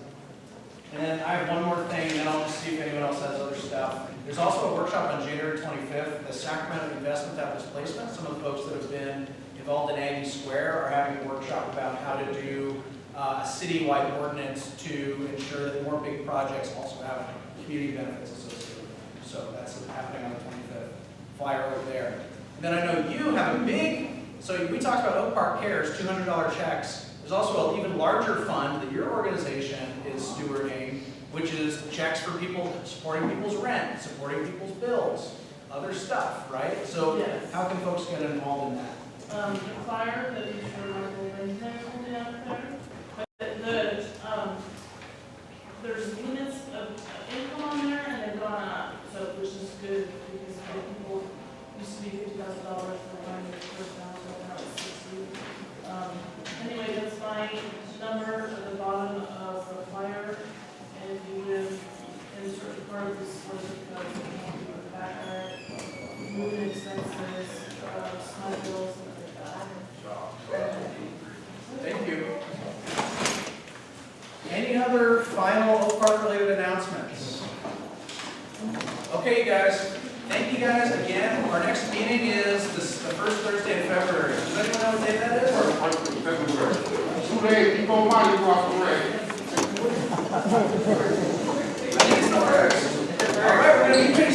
And then I have one more thing, and then I'll just see if anyone else has other stuff. There's also a workshop on January 25th, the Sacramento Investment Without Displacement. Some of the folks that have been involved in Aggie Square are having a workshop about how to do a citywide ordinance to ensure that more big projects also have community benefits associated with them. So that's happening on the 25th. Flyer over there. And then I know you have a big, so we talked about Oak Park Cares, $200 checks. There's also an even larger fund that your organization is stewarding, which is checks for people, supporting people's rent, supporting people's bills, other stuff, right? So Yes. how can folks get involved in that? The flyer that is for Michael Wednesday will be out there. But there's limits of income on there and they've gone up, so which is good because people used to be $50,000 for buying their first house, but now it's 60. Anyway, that's my number at the bottom of the flyer, and if you live in a certain part of this, where the back there, moving expenses, small bills, and like that. Thank you. Any other final Oak Park related announcements? Okay, you guys. Thank you guys again. Our next meeting is the first Thursday in February. Does anyone know what day that is? February. 2 days, keep on money, go off the rent. I think it's the first. All right, we're going to be